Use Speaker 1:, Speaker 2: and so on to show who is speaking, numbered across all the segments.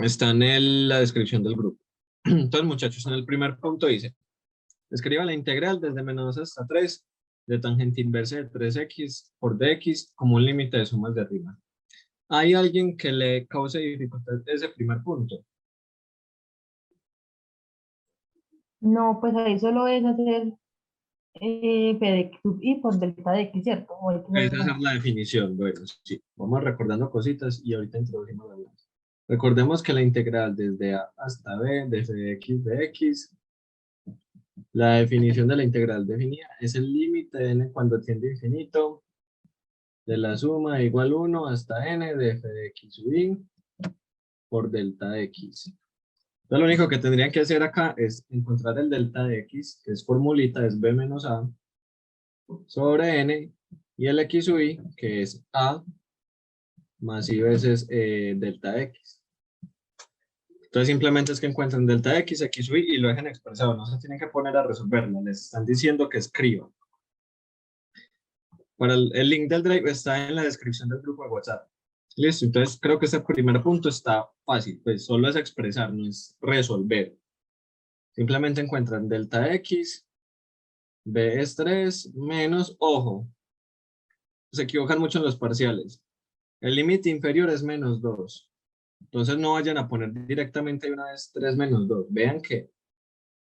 Speaker 1: Está en la descripción del grupo. Entonces, muchachos, en el primer punto dice, escriba la integral desde menos 2 hasta 3 de tangente inversa de 3x por dx como un límite de sumas de arriba. ¿Hay alguien que le cause dificultad ese primer punto?
Speaker 2: No, pues ahí solo es hacer P de X sub I por delta de X, ¿cierto? O hay que hacer
Speaker 1: Esa
Speaker 2: algo
Speaker 1: es
Speaker 2: más.
Speaker 1: la definición. Bueno, sí, vamos recordando cositas y ahorita introducimos las demás. Recordemos que la integral desde A hasta B de f de x de x, la definición de la integral definida es el límite de n cuando tiende a infinito de la suma igual 1 hasta n de f de x sub i por delta de x. Entonces, lo único que tendrían que hacer acá es encontrar el delta de x, que es formulita, es b menos a, sobre n, y el x sub i, que es a más i veces delta de x. Entonces, simplemente es que encuentren delta de x, x sub i, y lo dejen expresado. No se tienen que poner a resolverlo, les están diciendo que escriban. Para el link del Drive está en la descripción del grupo de WhatsApp. Listo, entonces creo que este primer punto está fácil, pues solo es expresar, no es resolver. Simplemente encuentran delta de x, b es 3, menos, ojo, se equivocan mucho en los parciales. El límite inferior es menos 2. Entonces no vayan a poner directamente una vez 3 menos 2. Vean que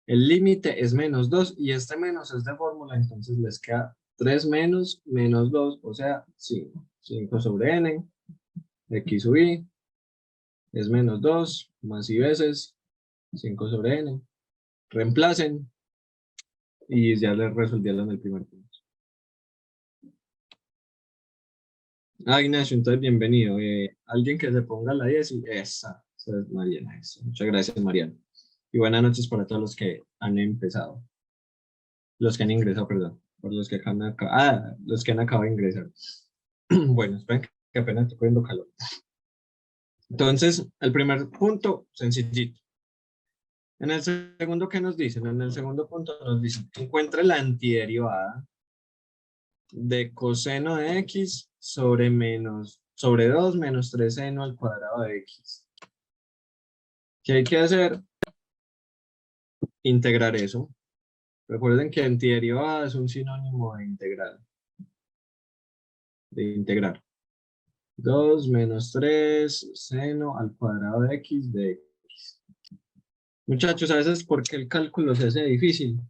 Speaker 1: el límite es menos 2 y este menos es de fórmula, entonces les queda 3 menos, menos 2, o sea, 5. 5 sobre n, x sub i, es menos 2, más i veces 5 sobre n. Reemplacen y ya les resolvieron el primer punto. Ah, Ignacio, entonces bienvenido. Alguien que se ponga la 10 y esa es Mariana. Eso. Muchas gracias, Mariana. Y buenas noches para todos los que han empezado. Los que han ingresado, perdón. Por los que los que han acabado de ingresar. Bueno, esperen que apenas estoy cogiendo calor. Entonces, el primer punto, sencillito. En el segundo, ¿qué nos dicen? En el segundo punto nos dicen, encuentre la antiderivada de coseno de x sobre 2 menos 3 seno al cuadrado de x. ¿Qué hay que hacer? Integrar eso. Recuerden que antiderivada es un sinónimo de integral. De integrar. 2 menos 3 seno al cuadrado de x de x. Muchachos, a veces porque el cálculo se hace difícil,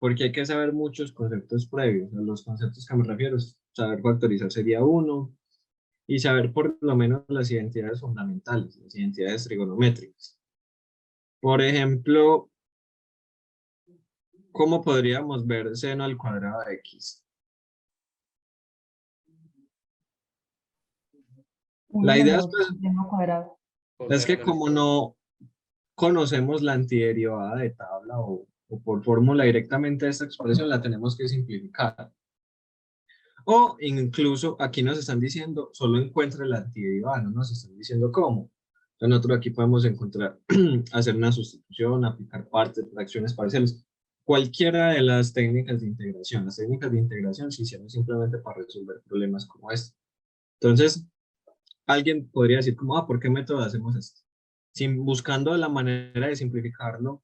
Speaker 1: porque hay que saber muchos conceptos previos. A los conceptos que me refiero, saber factorizar sería uno, y saber por lo menos las identidades fundamentales, las identidades trigonométricas. Por ejemplo, ¿cómo podríamos ver seno al cuadrado de x? La
Speaker 2: 1
Speaker 1: idea es,
Speaker 2: menos
Speaker 1: pues,
Speaker 2: seno cuadrado.
Speaker 1: es que como no conocemos la antiderivada de tabla o por fórmula directamente esta expresión, la tenemos que simplificar. O incluso aquí nos están diciendo, solo encuentre la antiderivada, no nos están diciendo cómo. Entonces nosotros aquí podemos encontrar, hacer una sustitución, aplicar partes, fracciones parciales, cualquiera de las técnicas de integración. Las técnicas de integración se hicieron simplemente para resolver problemas como este. Entonces, alguien podría decir como, ¿por qué método hacemos esto? Buscando la manera de simplificarlo,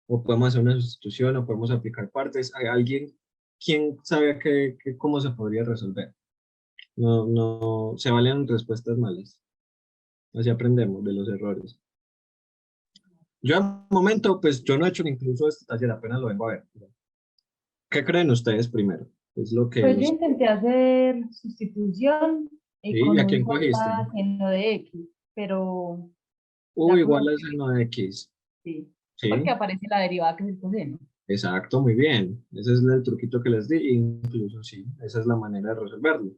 Speaker 1: o podemos hacer una sustitución, o podemos aplicar partes. ¿Hay alguien, quién sabe cómo se podría resolver? No, se valen respuestas malas. Así aprendemos de los errores. Yo al momento, pues yo no he hecho incluso este taller, apenas lo vengo a ver. ¿Qué creen ustedes primero? Es lo que
Speaker 2: Pues yo
Speaker 1: nos...
Speaker 2: intenté hacer sustitución
Speaker 1: ¿Sí?
Speaker 2: con
Speaker 1: ¿A
Speaker 2: U
Speaker 1: quién
Speaker 2: igual
Speaker 1: cogiste?
Speaker 2: a seno de X, pero
Speaker 1: U
Speaker 2: da
Speaker 1: igual
Speaker 2: como
Speaker 1: a
Speaker 2: que
Speaker 1: seno de X.
Speaker 2: sí, porque
Speaker 1: ¿Sí?
Speaker 2: aparece la derivada que es el coseno.
Speaker 1: Exacto, muy bien. Ese es el truquito que les di. Incluso sí, esa es la manera de resolverlo.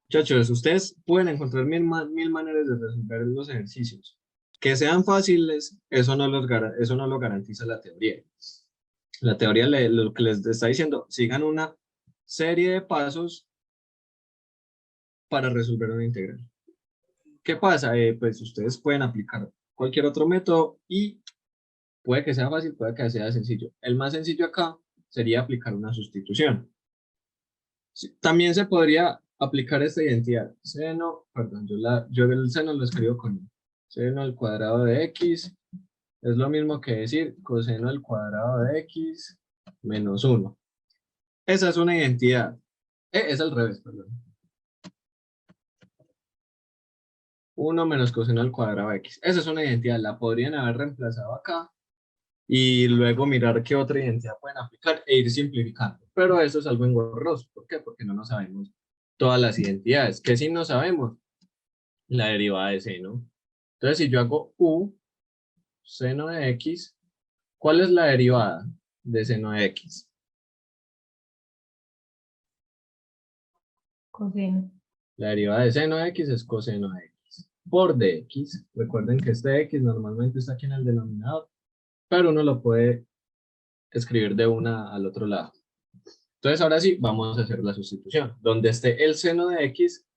Speaker 1: Muchachos, ustedes pueden encontrar mil maneras de resolver los ejercicios. Que sean fáciles, eso no lo garantiza la teoría. La teoría lo que les está diciendo, sigan una serie de pasos para resolver una integral. ¿Qué pasa? Pues ustedes pueden aplicar cualquier otro método y puede que sea fácil, puede que sea sencillo. El más sencillo acá sería aplicar una sustitución. Sí, también se podría aplicar esta identidad. Seno, perdón, yo el seno lo escribo con Seno al cuadrado de x es lo mismo que decir coseno al cuadrado de x menos 1. Esa es una identidad. Es al revés, perdón. 1 menos coseno al cuadrado de x. Esa es una identidad. La podrían haber reemplazado acá y luego mirar qué otra identidad pueden aplicar e ir simplificando. Pero eso es algo engorroso. ¿Por qué? Porque no nos sabemos todas las identidades. ¿Qué sí no sabemos? La derivada de seno. Entonces, si yo hago u seno de x, ¿cuál es la derivada de seno de x?
Speaker 2: Coseno.
Speaker 1: La derivada de seno de x es coseno de x por dx. Recuerden que este x normalmente está aquí en el denominador, pero uno lo puede escribir de una al otro lado. Entonces, ahora sí, vamos a hacer la sustitución. Donde esté el seno de x,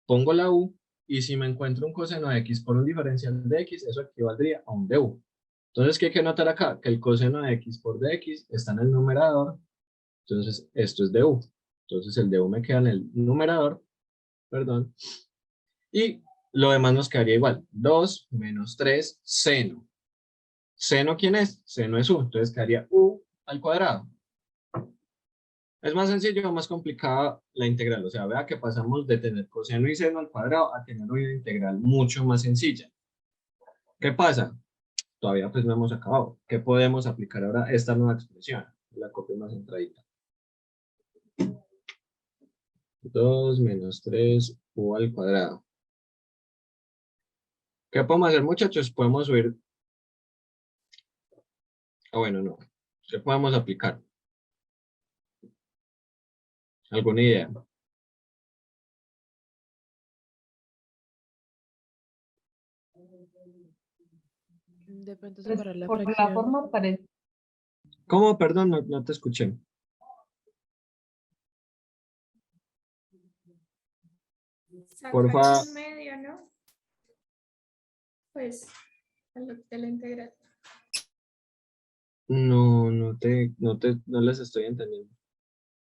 Speaker 1: pongo la u, y si me encuentro un coseno de x por un diferencial de x, eso equivaldría a un du. Entonces, ¿qué hay que notar acá? Que el coseno de x por dx está en el numerador, entonces esto es du. Entonces, el du me queda en el numerador, perdón, y lo demás nos quedaría igual. 2 menos 3 seno. ¿Seno quién es? Seno es u, entonces quedaría u al cuadrado. Es más sencillo o más complicada la integral. O sea, vea que pasamos de tener coseno y seno al cuadrado a tener una integral mucho más sencilla. ¿Qué pasa? Todavía pues no hemos acabado. ¿Qué podemos aplicar ahora a esta nueva expresión? La copio más entradita. 2 menos 3 u al cuadrado. ¿Qué podemos hacer, muchachos? Podemos subir. Ah, bueno, no. ¿Qué podemos aplicar? ¿Alguna idea?
Speaker 3: De pronto
Speaker 2: Pues
Speaker 3: separar la
Speaker 2: por la
Speaker 3: fracción.
Speaker 2: forma parece.
Speaker 1: ¿Cómo? Perdón, no te escuché. Porfa.
Speaker 4: Sacar un medio, ¿no? Pues, de la integral.
Speaker 1: No les estoy entendiendo.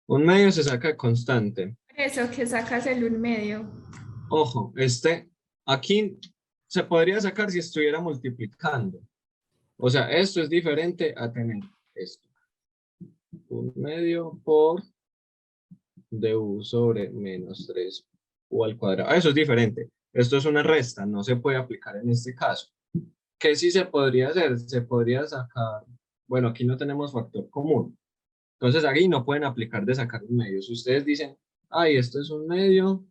Speaker 1: Un medio se saca constante.
Speaker 4: Por eso que sacas el un medio.
Speaker 1: Ojo, aquí se podría sacar si estuviera multiplicando. O sea, esto es diferente a tener esto. Un medio por du sobre menos 3 u al cuadrado. Eso es diferente. Esto es una resta, no se puede aplicar en este caso. ¿Qué sí se podría hacer? Se podría sacar, bueno, aquí no tenemos factor común. Entonces aquí no pueden aplicar de sacar un medio. Si ustedes dicen, ay, esto es un medio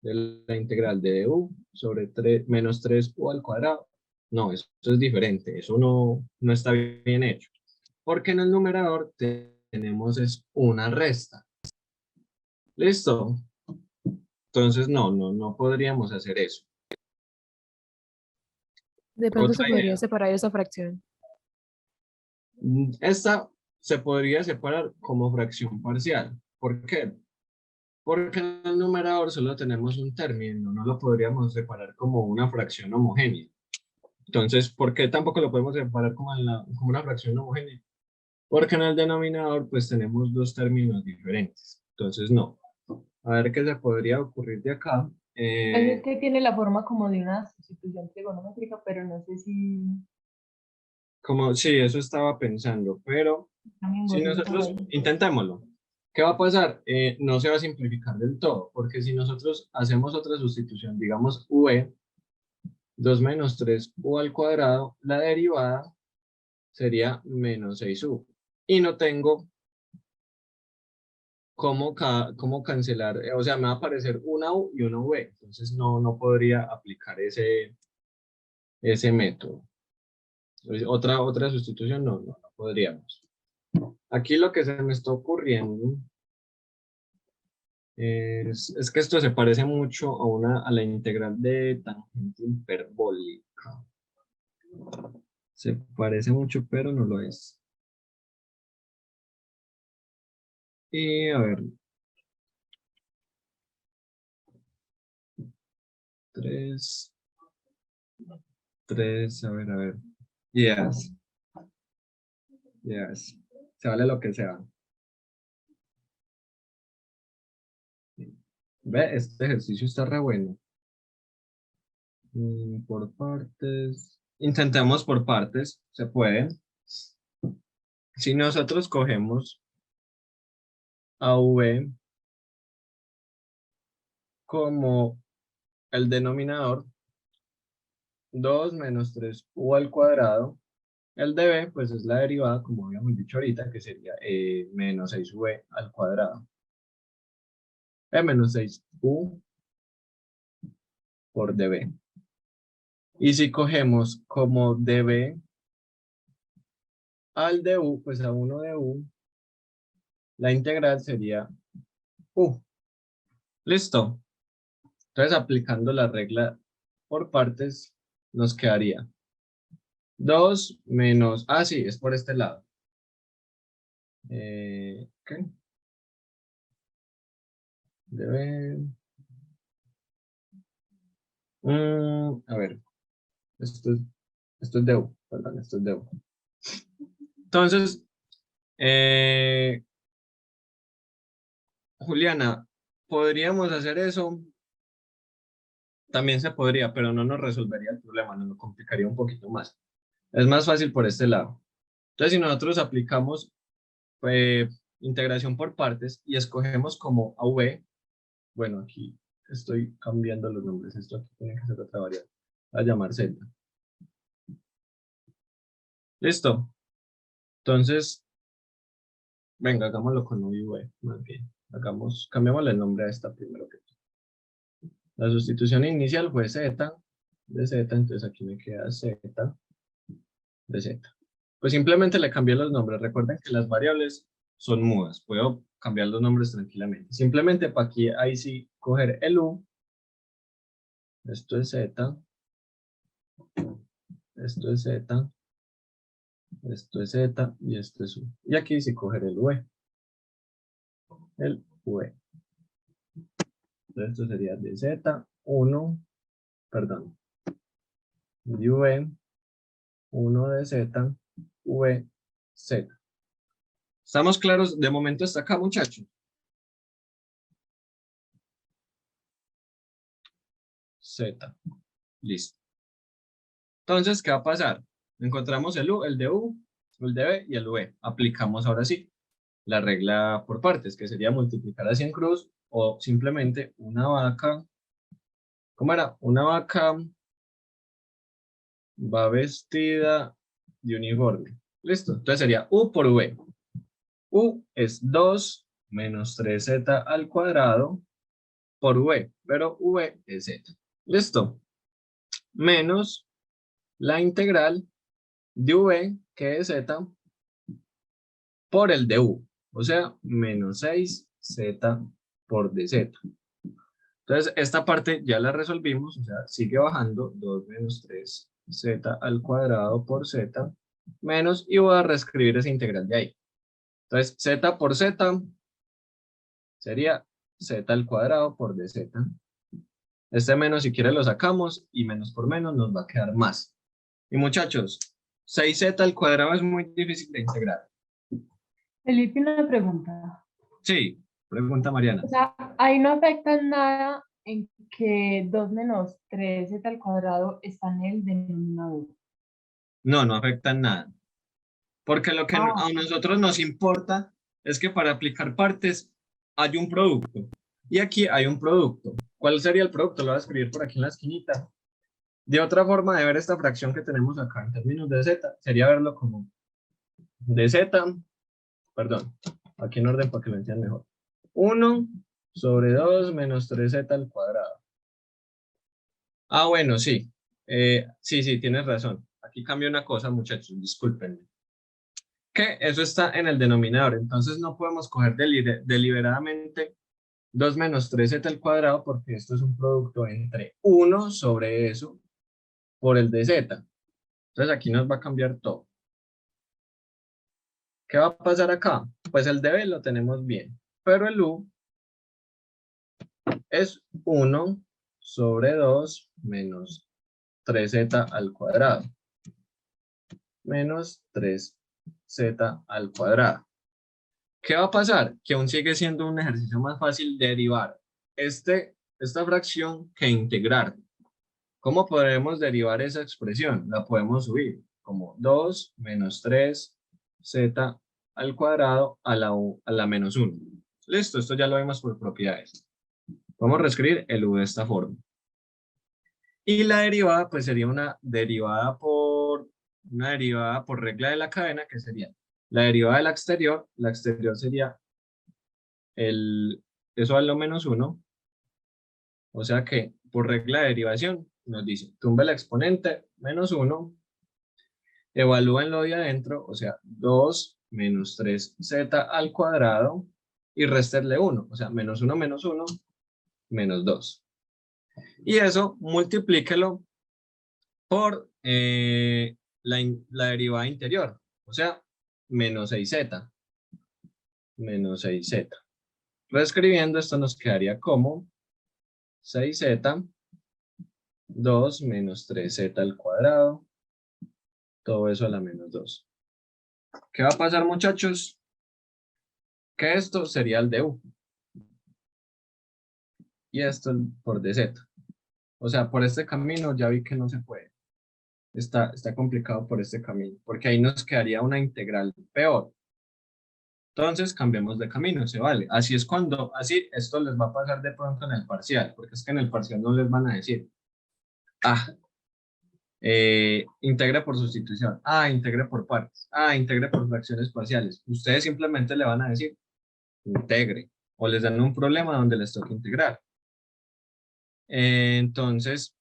Speaker 1: de la integral de u sobre menos 3 u al cuadrado. No, eso es diferente. Eso no está bien hecho. Porque en el numerador tenemos es una resta. ¿Listo? Entonces no podríamos hacer eso.
Speaker 3: De pronto se
Speaker 1: Otra
Speaker 3: podría
Speaker 1: idea.
Speaker 3: separar esa fracción.
Speaker 1: Esta se podría separar como fracción parcial. ¿Por qué? Porque en el numerador solo tenemos un término, no lo podríamos separar como una fracción homogénea. Entonces, ¿por qué tampoco lo podemos separar como una fracción homogénea? Porque en el denominador pues tenemos dos términos diferentes. Entonces, no. A ver qué se podría ocurrir de acá.
Speaker 2: Es que tiene la forma como de una sustitución trigonométrica, pero no sé si
Speaker 1: Como, sí, eso estaba pensando, pero
Speaker 2: también
Speaker 1: si
Speaker 2: borroso por
Speaker 1: nosotros
Speaker 2: ahí.
Speaker 1: intentémoslo, ¿qué va a pasar? No se va a simplificar del todo, porque si nosotros hacemos otra sustitución, digamos v, 2 menos 3 u al cuadrado, la derivada sería menos 6u. Y no tengo cómo cancelar, o sea, me va a aparecer una u y una v, entonces no podría aplicar ese método. Otra sustitución, no podríamos. Aquí lo que se me está ocurriendo es que esto se parece mucho a la integral de tangente hiperbólica. Se parece mucho, pero no lo es. Y a ver. 3, a ver. Yes. Se vale lo que sea. Ve, este ejercicio está re bueno. Por partes. Intentemos por partes. Se puede. Si nosotros cogemos a v como el denominador, 2 menos 3u al cuadrado, el de b pues es la derivada, como habíamos dicho ahorita, que sería menos 6v al cuadrado. Menos 6u por db. Y si cogemos como db al du, pues a 1 de u, la integral sería u. ¿Listo? Entonces, aplicando la regla por partes, nos quedaría 2 menos... Ah, sí, es por este lado. ¿Qué? Debe... a ver, esto es de u, perdón, esto es de u. Entonces, Juliana, ¿podríamos hacer eso? También se podría, pero no nos resolvería el problema, nos lo complicaría un poquito más. Es más fácil por este lado. Entonces, si nosotros aplicamos integración por partes y escogemos como AV, bueno, aquí estoy cambiando los nombres, esto aquí tiene que ser otra variable, a llamar Z. ¿Listo? Entonces, venga, hagámoslo con U y V, más bien. Cambiémosle el nombre a esta primero que todo. La sustitución inicial fue Z de Z, entonces aquí me queda Z de Z. Pues simplemente le cambié los nombres. Recuerden que las variables son mudas. Puedo cambiar los nombres tranquilamente. Simplemente para aquí, ahí sí, coger el U. Esto es Z. Esto es Z. Esto es Z. Y esto es U. Y aquí sí coger el UE. El UE. Entonces esto sería de Z1. Perdón. De UE. 1 de Z. UE. Z. ¿Estamos claros? De momento hasta acá, muchachos. Z. Listo. Entonces, ¿qué va a pasar? Encontramos el U, el de U, el de B y el V. Aplicamos ahora sí la regla por partes, que sería multiplicar así en cruz o simplemente una vaca. ¿Cómo era? Una vaca va vestida de uniforme. Listo. Entonces sería U por V. U es 2 menos 3z al cuadrado por V, pero V es Z. Listo. Menos la integral de V, que es Z, por el de U, o sea, menos 6z por dz. Entonces, esta parte ya la resolvimos, o sea, sigue bajando 2 menos 3z al cuadrado por z, menos, y voy a reescribir esa integral de ahí. Entonces, z por z sería z al cuadrado por dz. Este menos, si quiere, lo sacamos, y menos por menos nos va a quedar más. Y muchachos, 6z al cuadrado es muy difícil de integrar.
Speaker 2: Felipe, una pregunta.
Speaker 1: Sí, pregunta Mariana.
Speaker 2: O sea, ahí no afecta en nada en que 2 menos 3z al cuadrado está en el denominador.
Speaker 1: No, no afecta en nada. Porque lo que a nosotros nos importa es que para aplicar partes hay un producto. Y aquí hay un producto. ¿Cuál sería el producto? Lo voy a escribir por aquí en la esquinita. De otra forma de ver esta fracción que tenemos acá en términos de z, sería verlo como de z, perdón, aquí en orden para que lo entiendan mejor. 1 sobre 2 menos 3z al cuadrado. Ah, bueno, sí. Sí, tienes razón. Aquí cambia una cosa, muchachos, discúlpenme. Que eso está en el denominador, entonces no podemos coger deliberadamente 2 menos 3z al cuadrado porque esto es un producto entre 1 sobre eso por el de z. Entonces aquí nos va a cambiar todo. ¿Qué va a pasar acá? Pues el de b lo tenemos bien, pero el u es 1 sobre 2 menos 3z al cuadrado. Menos 3z al cuadrado. ¿Qué va a pasar? Que aún sigue siendo un ejercicio más fácil derivar esta fracción que integrar. ¿Cómo podemos derivar esa expresión? La podemos subir como 2 menos 3z al cuadrado a la menos 1. Listo, esto ya lo vimos por propiedades. Vamos a reescribir el u de esta forma. Y la derivada, pues sería una derivada por regla de la cadena, que sería la derivada de la exterior sería eso a lo menos 1. O sea que por regla de derivación nos dice, tumbe el exponente menos 1, evalúen lo de adentro, o sea, 2 menos 3z al cuadrado y réstenle 1, o sea, menos 1 menos 1, menos 2. Y eso multiplíquelo por la derivada interior, o sea, menos 6z. Menos 6z. Reescribiendo esto nos quedaría como 6z, 2 menos 3z al cuadrado, todo eso a la menos 2. ¿Qué va a pasar, muchachos? Que esto sería el de u. Y esto por dz. O sea, por este camino ya vi que no se puede. Está complicado por este camino, porque ahí nos quedaría una integral peor. Entonces cambiemos de camino, se vale. Así esto les va a pasar de pronto en el parcial, porque es que en el parcial no les van a decir, integre por sustitución, integre por partes, integre por fracciones parciales. Ustedes simplemente le van a decir, integre, o les dan un problema donde les toca integrar. Entonces,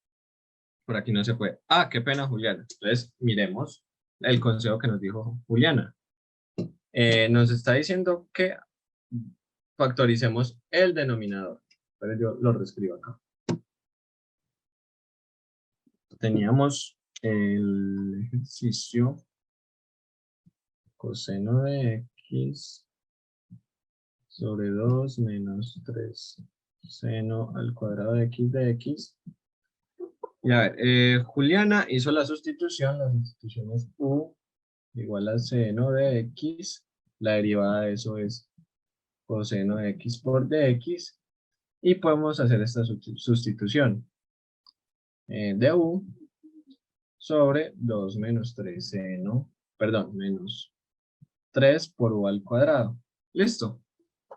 Speaker 1: por aquí no se puede. Qué pena, Juliana. Entonces, miremos el consejo que nos dijo Juliana. Nos está diciendo que factoricemos el denominador. Pero yo lo reescribo acá. Teníamos el ejercicio coseno de x sobre 2 menos 3 seno al cuadrado de x. Y a ver, Juliana hizo la sustitución es u igual a seno de x, la derivada de eso es coseno de x por dx, y podemos hacer esta sustitución de u sobre 2 menos 3 seno, perdón, menos 3 por u al cuadrado. Listo.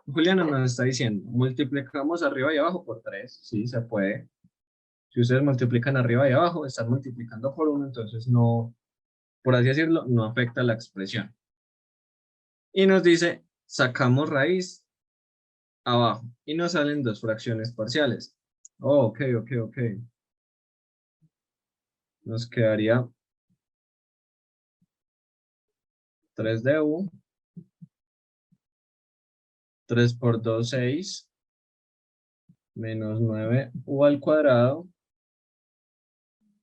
Speaker 1: Juliana nos está diciendo, multiplicamos arriba y abajo por 3, sí, se puede. Si ustedes multiplican arriba y abajo, están multiplicando por 1, entonces no, por así decirlo, no afecta la expresión. Y nos dice, sacamos raíz abajo y nos salen dos fracciones parciales. Ok. Nos quedaría 3 de u, 3 por 2, 6, menos 9 u al cuadrado.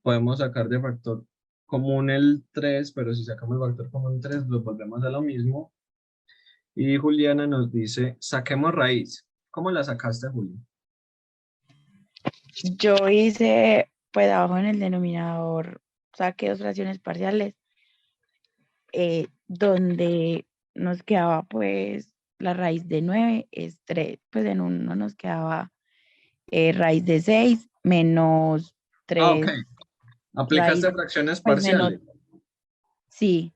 Speaker 1: Podemos sacar de factor común el 3, pero si sacamos el factor común 3, nos volvemos a lo mismo. Y Juliana nos dice, saquemos raíz. ¿Cómo la sacaste, Julia?
Speaker 5: Yo hice, pues abajo en el denominador, saqué dos fracciones parciales, donde nos quedaba pues la raíz de 9 es 3, pues en uno nos quedaba raíz de 6 menos 3.
Speaker 1: Ok. ¿Aplicaste
Speaker 5: raíz,
Speaker 1: fracciones
Speaker 5: pues,
Speaker 1: parciales?
Speaker 5: Sí.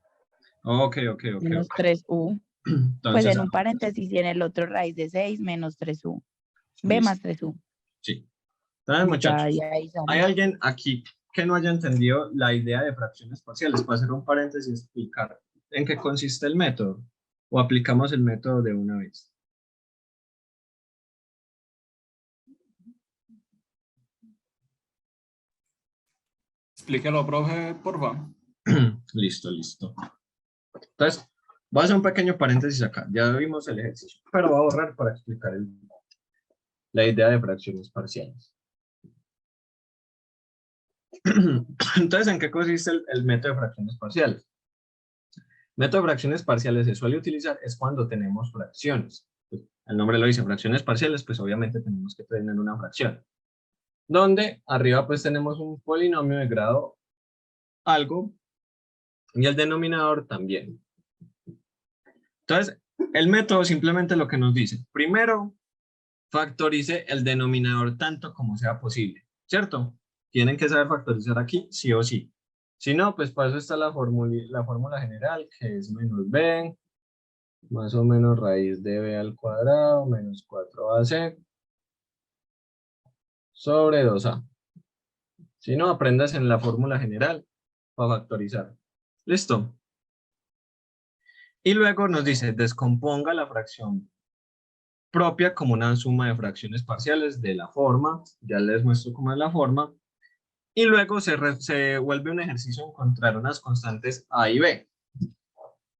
Speaker 1: Ok.
Speaker 5: Menos 3u.
Speaker 1: Entonces,
Speaker 5: pues en un paréntesis y en el otro raíz de 6 menos 3u. B
Speaker 1: listo.
Speaker 5: más 3u.
Speaker 1: Sí. Entonces, muchachos,
Speaker 5: Ya
Speaker 1: ¿hay alguien aquí que no haya entendido la idea de fracciones parciales? Para hacer un paréntesis y explicar en qué consiste el método. ¿O aplicamos el método de una vez?
Speaker 6: Explíquelo, profe, por favor.
Speaker 1: Listo. Entonces, voy a hacer un pequeño paréntesis acá. Ya vimos el ejercicio, pero voy a borrar para explicar la idea de fracciones parciales. Entonces, ¿en qué consiste el método de fracciones parciales? El método de fracciones parciales se suele utilizar es cuando tenemos fracciones. Pues, el nombre lo dice, fracciones parciales, pues obviamente tenemos que tener una fracción. Donde arriba pues tenemos un polinomio de grado algo y el denominador también. Entonces, el método simplemente lo que nos dice, primero, factorice el denominador tanto como sea posible, ¿cierto? Tienen que saber factorizar aquí, sí o sí. Si no, pues para eso está la fórmula general, que es menos b, más o menos raíz de b al cuadrado, menos 4ac, sobre 2a. Si no, aprendas en la fórmula general para factorizar. ¿Listo? Y luego nos dice, descomponga la fracción propia como una suma de fracciones parciales de la forma. Ya les muestro cómo es la forma. Y luego se vuelve un ejercicio encontrar unas constantes a y b.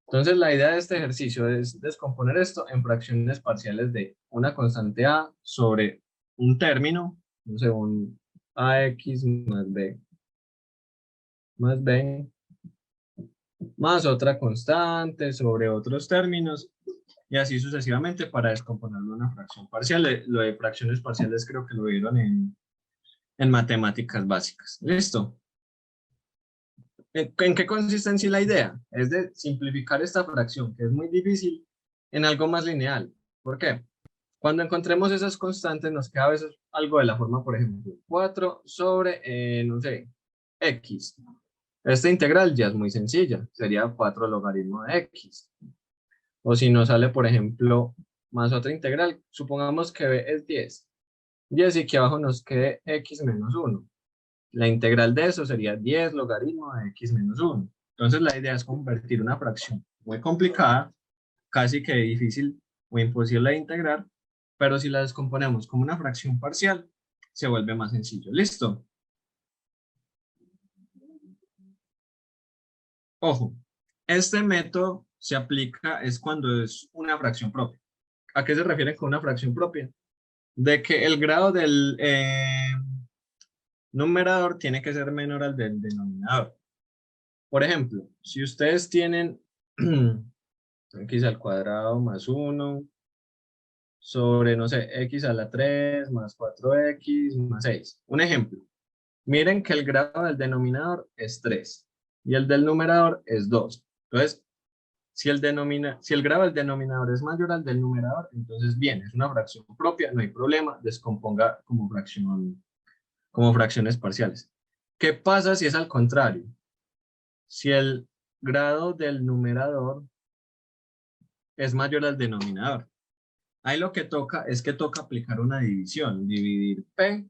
Speaker 1: Entonces la idea de este ejercicio es descomponer esto en fracciones parciales de una constante a sobre un término, no sé, un ax más b, más otra constante sobre otros términos, y así sucesivamente para descomponerlo en una fracción parcial. Lo de fracciones parciales creo que lo vieron en matemáticas básicas. ¿Listo? ¿En qué consiste en sí la idea? Es de simplificar esta fracción, que es muy difícil, en algo más lineal. ¿Por qué? Cuando encontremos esas constantes nos queda a veces algo de la forma, por ejemplo, 4 sobre, no sé, x. Esta integral ya es muy sencilla, sería 4 logaritmo de x. O si nos sale, por ejemplo, más otra integral, supongamos que b es 10. 10 y que abajo nos quede x menos 1. La integral de eso sería 10 logaritmo de x menos 1. Entonces la idea es convertir una fracción muy complicada, casi que difícil o imposible de integrar, pero si la descomponemos como una fracción parcial, se vuelve más sencillo. ¿Listo? Ojo, este método se aplica es cuando es una fracción propia. ¿A qué se refiere con una fracción propia? De que el grado del numerador tiene que ser menor al del denominador. Por ejemplo, si ustedes tienen x al cuadrado más 1 sobre, no sé, x a la 3 más 4x más 6. Un ejemplo. Miren que el grado del denominador es 3 y el del numerador es 2. Entonces, si el grado del denominador es mayor al del numerador, entonces bien, es una fracción propia, no hay problema, descomponga como fracciones parciales. ¿Qué pasa si es al contrario? Si el grado del numerador es mayor al denominador. Ahí lo que toca es que toca aplicar una división, dividir P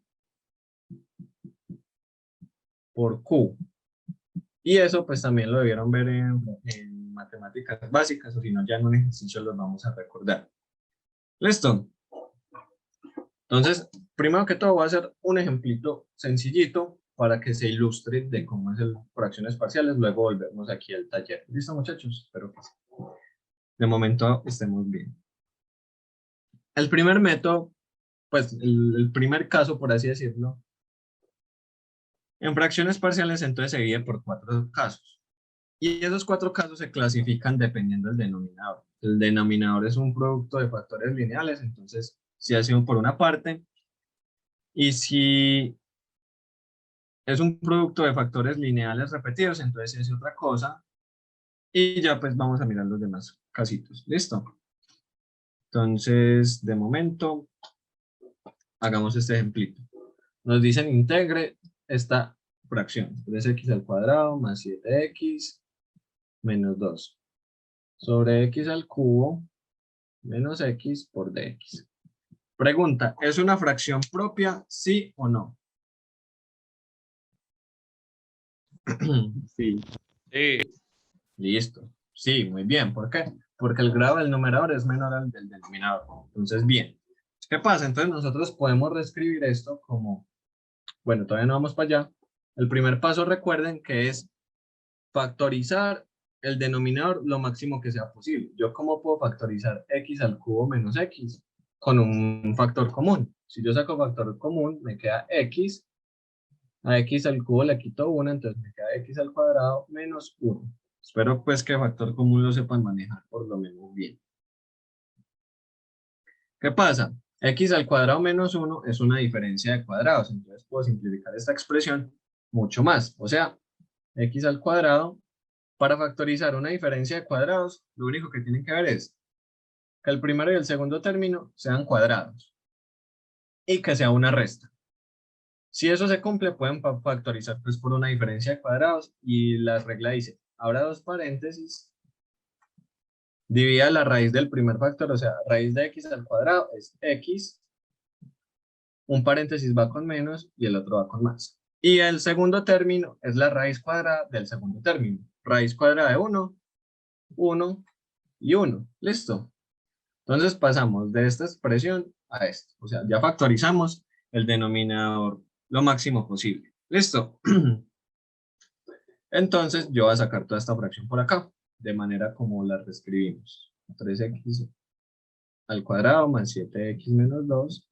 Speaker 1: por Q. Y eso pues también lo debieron ver en matemáticas básicas, o si no ya en un ejercicio los vamos a recordar. ¿Listo? Entonces, primero que todo voy a hacer un ejemplito sencillito para que se ilustre de cómo es el fracciones parciales, luego volvemos aquí al taller. ¿Listo, muchachos? Espero que sí. De momento estemos bien. El primer método, pues el primer caso, por así decirlo, en fracciones parciales entonces se divide por 4 casos. Y esos 4 casos se clasifican dependiendo del denominador. El denominador es un producto de factores lineales, entonces se hace por una parte. Y si es un producto de factores lineales repetidos, entonces se hace otra cosa. Y ya pues vamos a mirar los demás casitos. ¿Listo? Entonces, de momento, hagamos este ejemplito. Nos dicen integre esta fracción. 3x al cuadrado más 7x menos 2 sobre x al cubo menos x por dx. Pregunta, ¿es una fracción propia, sí o no?
Speaker 7: Sí.
Speaker 1: Listo. Sí, muy bien. ¿Por qué? Porque el grado del numerador es menor al del denominador. Entonces, bien. ¿Qué pasa? Entonces nosotros podemos reescribir esto como, bueno, todavía no vamos para allá. El primer paso, recuerden que es factorizar el denominador lo máximo que sea posible. ¿Yo cómo puedo factorizar x al cubo menos x? Con un factor común. Si yo saco factor común, me queda x. A x al cubo le quito 1, entonces me queda x al cuadrado menos 1. Espero pues que factor común lo sepan manejar por lo menos bien. ¿Qué pasa? X al cuadrado menos 1 es una diferencia de cuadrados, entonces puedo simplificar esta expresión mucho más. O sea, x al cuadrado, para factorizar una diferencia de cuadrados, lo único que tienen que ver es que el primero y el segundo término sean cuadrados y que sea una resta. Si eso se cumple, pueden factorizar pues, por una diferencia de cuadrados y la regla dice, abra dos paréntesis, divida la raíz del primer factor, o sea, raíz de x al cuadrado es x, un paréntesis va con menos y el otro va con más. Y el segundo término es la raíz cuadrada del segundo término. Raíz cuadrada de 1, 1 y 1. ¿Listo? Entonces pasamos de esta expresión a esto. O sea, ya factorizamos el denominador lo máximo posible. ¿Listo? Entonces yo voy a sacar toda esta fracción por acá, de manera como la reescribimos. 3x al cuadrado más 7x menos 2.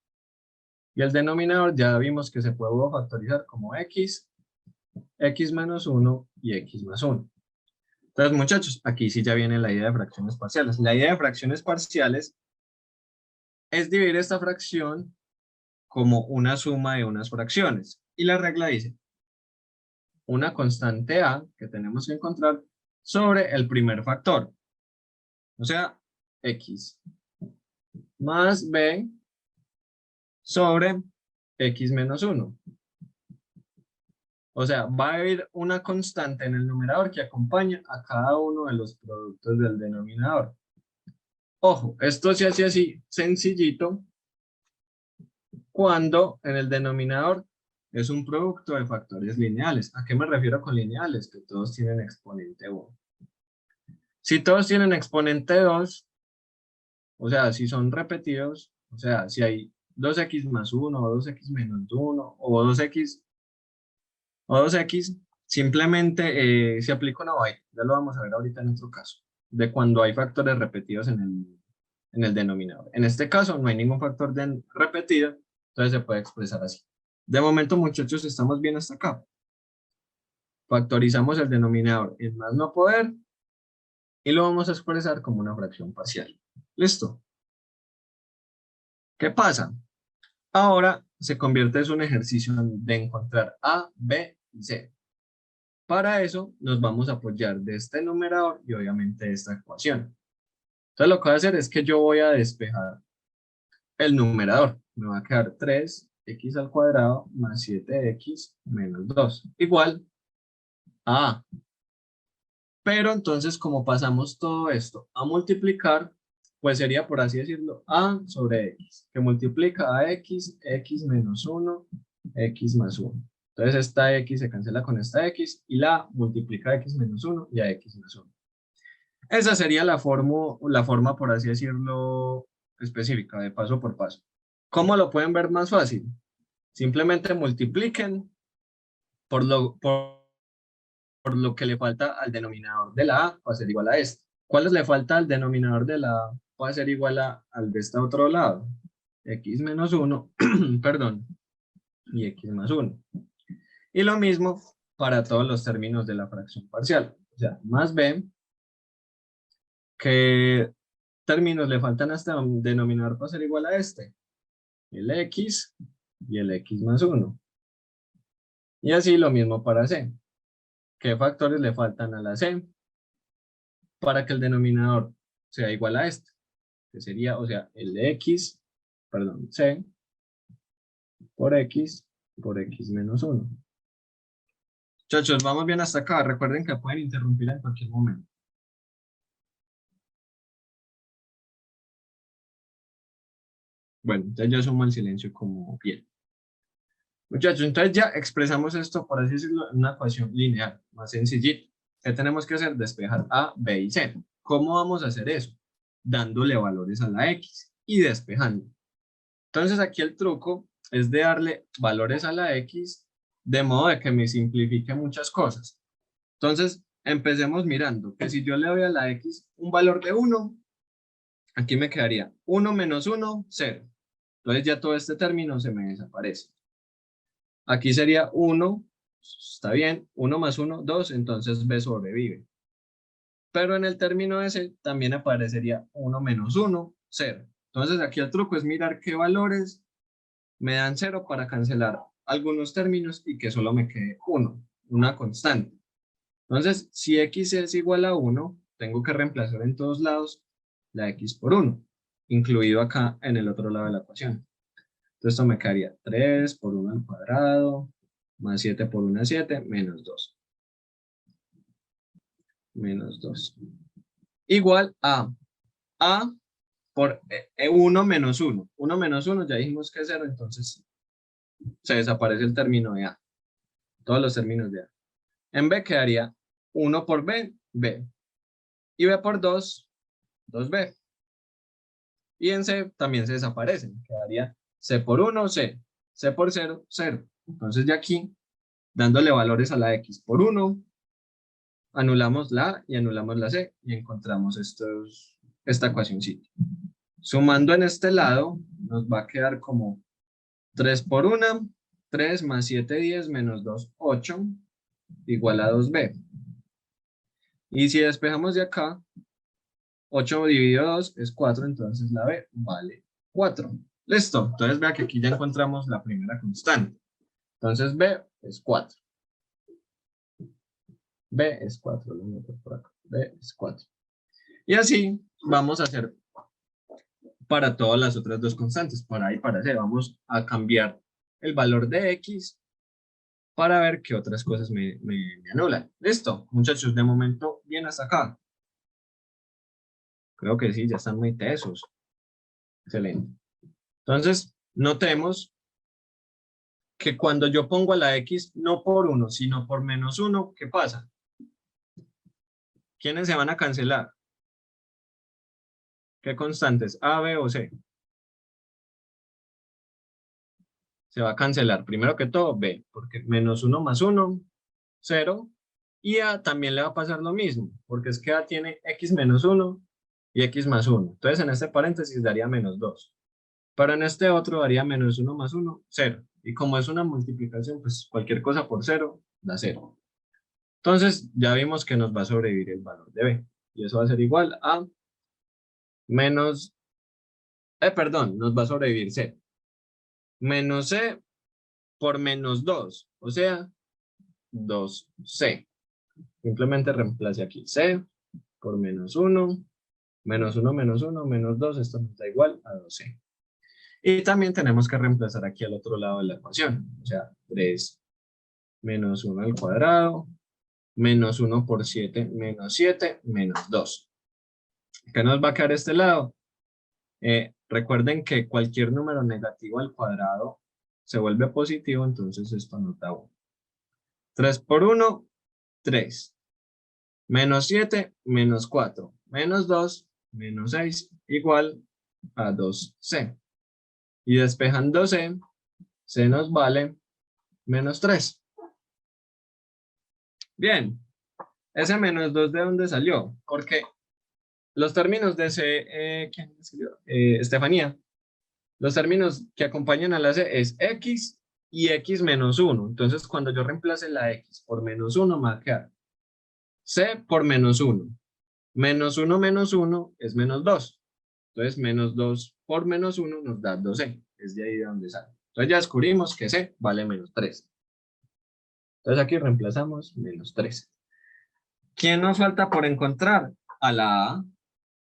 Speaker 1: Y el denominador ya vimos que se puede factorizar como x, x menos 1 y x más 1. Entonces, muchachos, aquí sí ya viene la idea de fracciones parciales. La idea de fracciones parciales es dividir esta fracción como una suma de unas fracciones. Y la regla dice, una constante a que tenemos que encontrar sobre el primer factor. O sea, x más b sobre x menos 1. O sea, va a haber una constante en el numerador que acompaña a cada uno de los productos del denominador. Ojo, esto se hace así sencillito cuando en el denominador es un producto de factores lineales. ¿A qué me refiero con lineales? Que todos tienen exponente 1. Si todos tienen exponente 2, o sea, si son repetidos, o sea, si hay 2x más 1 o 2x menos 1 o 2x, simplemente se aplica una while. Ya lo vamos a ver ahorita en otro caso, de cuando hay factores repetidos en el denominador. En este caso no hay ningún factor repetido, entonces se puede expresar así. De momento, muchachos, estamos bien hasta acá. Factorizamos el denominador en más no poder y lo vamos a expresar como una fracción parcial. ¿Listo? ¿Qué pasa? Ahora se convierte en un ejercicio de encontrar A, B y C. Para eso nos vamos a apoyar de este numerador y obviamente de esta ecuación. Entonces lo que voy a hacer es que yo voy a despejar el numerador. Me va a quedar 3x al cuadrado más 7x menos 2 igual a A. Pero entonces como pasamos todo esto a multiplicar, pues sería por así decirlo A sobre x, que multiplica a x, x menos 1, x más 1. Entonces esta x se cancela con esta x y la multiplica a x menos 1 y a x más 1. Esa sería la forma, por así decirlo, específica, de paso por paso. ¿Cómo lo pueden ver más fácil? Simplemente multipliquen por lo que le falta al denominador de la A, va a ser igual a este. ¿Cuál le falta al denominador de la A? Va a ser igual al de este otro lado. X menos 1, perdón, y x más 1. Y lo mismo para todos los términos de la fracción parcial. O sea, más b, ¿qué términos le faltan a este denominador para ser igual a este? El x y el x más 1. Y así lo mismo para c. ¿Qué factores le faltan a la c para que el denominador sea igual a este? Que sería, o sea, el de x, perdón, c por x menos 1. Muchachos, vamos bien hasta acá. Recuerden que pueden interrumpir en cualquier momento. Bueno, entonces yo sumo el silencio como bien. Muchachos, entonces ya expresamos esto, por así decirlo, en una ecuación lineal, más sencillita. ¿Qué tenemos que hacer? Despejar A, B y C. ¿Cómo vamos a hacer eso? Dándole valores a la X y despejando. Entonces aquí el truco es de darle valores a la X de modo de que me simplifique muchas cosas. Entonces, empecemos mirando que si yo le doy a la X un valor de 1, aquí me quedaría 1 menos 1, 0. Entonces ya todo este término se me desaparece. Aquí sería 1, está bien, 1 más 1, 2, entonces B sobrevive. Pero en el término ese también aparecería 1 menos 1, 0. Entonces aquí el truco es mirar qué valores me dan 0 para cancelar algunos términos y que solo me quede 1, una constante. Entonces, si x es igual a 1, tengo que reemplazar en todos lados la x por 1, incluido acá en el otro lado de la ecuación. Entonces esto me quedaría 3 por 1 al cuadrado, más 7 por 1 es 7, menos 2. Menos 2. Igual a por 1 menos 1. 1 menos 1 ya dijimos que es 0, entonces se desaparece el término de A. Todos los términos de A. En B quedaría 1 por B, B. Y B por 2, 2B. Y en C también se desaparecen. Quedaría C por 1, C. C por 0, 0. Entonces de aquí, dándole valores a la X por 1, anulamos la A y anulamos la C y encontramos esta ecuacióncita. Sumando en este lado, nos va a quedar como 3 por 1, 3 más 7, 10, menos 2, 8, igual a 2B. Y si despejamos de acá, 8 dividido 2 es 4, entonces la B vale 4. Listo, entonces vea que aquí ya encontramos la primera constante. Entonces B es 4. B es 4, lo meto por acá. B es 4. Y así vamos a hacer para todas las otras dos constantes, para A y para C. Vamos a cambiar el valor de X para ver qué otras cosas me anulan. Listo, muchachos, de momento bien hasta acá. Creo que sí, ya están muy tesos. Excelente. Entonces, notemos que cuando yo pongo a la X no por 1, sino por menos 1, ¿qué pasa? ¿Quiénes se van a cancelar? ¿Qué constantes? ¿A, B o C? Se va a cancelar, primero que todo, B, porque menos 1 más 1, 0. Y A también le va a pasar lo mismo, porque es que A tiene X menos 1 y X más 1. Entonces en este paréntesis daría menos 2. Pero en este otro daría menos 1 más 1, 0. Y como es una multiplicación, pues cualquier cosa por 0 da 0. Entonces ya vimos que nos va a sobrevivir el valor de B. Y eso va a ser igual a menos... nos va a sobrevivir C. Menos C por menos 2. O sea, 2C. Simplemente reemplace aquí C por menos 1. Menos 1, menos 1, menos 2. Esto nos da igual a 2C. Y también tenemos que reemplazar aquí al otro lado de la ecuación. O sea, 3 menos 1 al cuadrado, menos 1 por 7, menos 7, menos 2. ¿Qué nos va a quedar este lado? Recuerden que cualquier número negativo al cuadrado se vuelve positivo, entonces esto nos da 1. 3 por 1, 3. Menos 7, menos 4. Menos 2, menos 6, igual a 2C. Y despejando C, C nos vale menos 3. Bien, ese menos 2 ¿de dónde salió? Porque los términos de C, ¿quién escribió? Estefanía. Los términos que acompañan a la C es X y X menos 1. Entonces cuando yo reemplace la X por menos 1 me va a quedar C por menos 1. Menos 1 menos 1 es menos 2. Entonces menos 2 por menos 1 nos da 2C. Es de ahí de donde sale. Entonces ya descubrimos que C vale menos 3. Entonces aquí reemplazamos menos 3. ¿Quién nos falta por encontrar? A la A.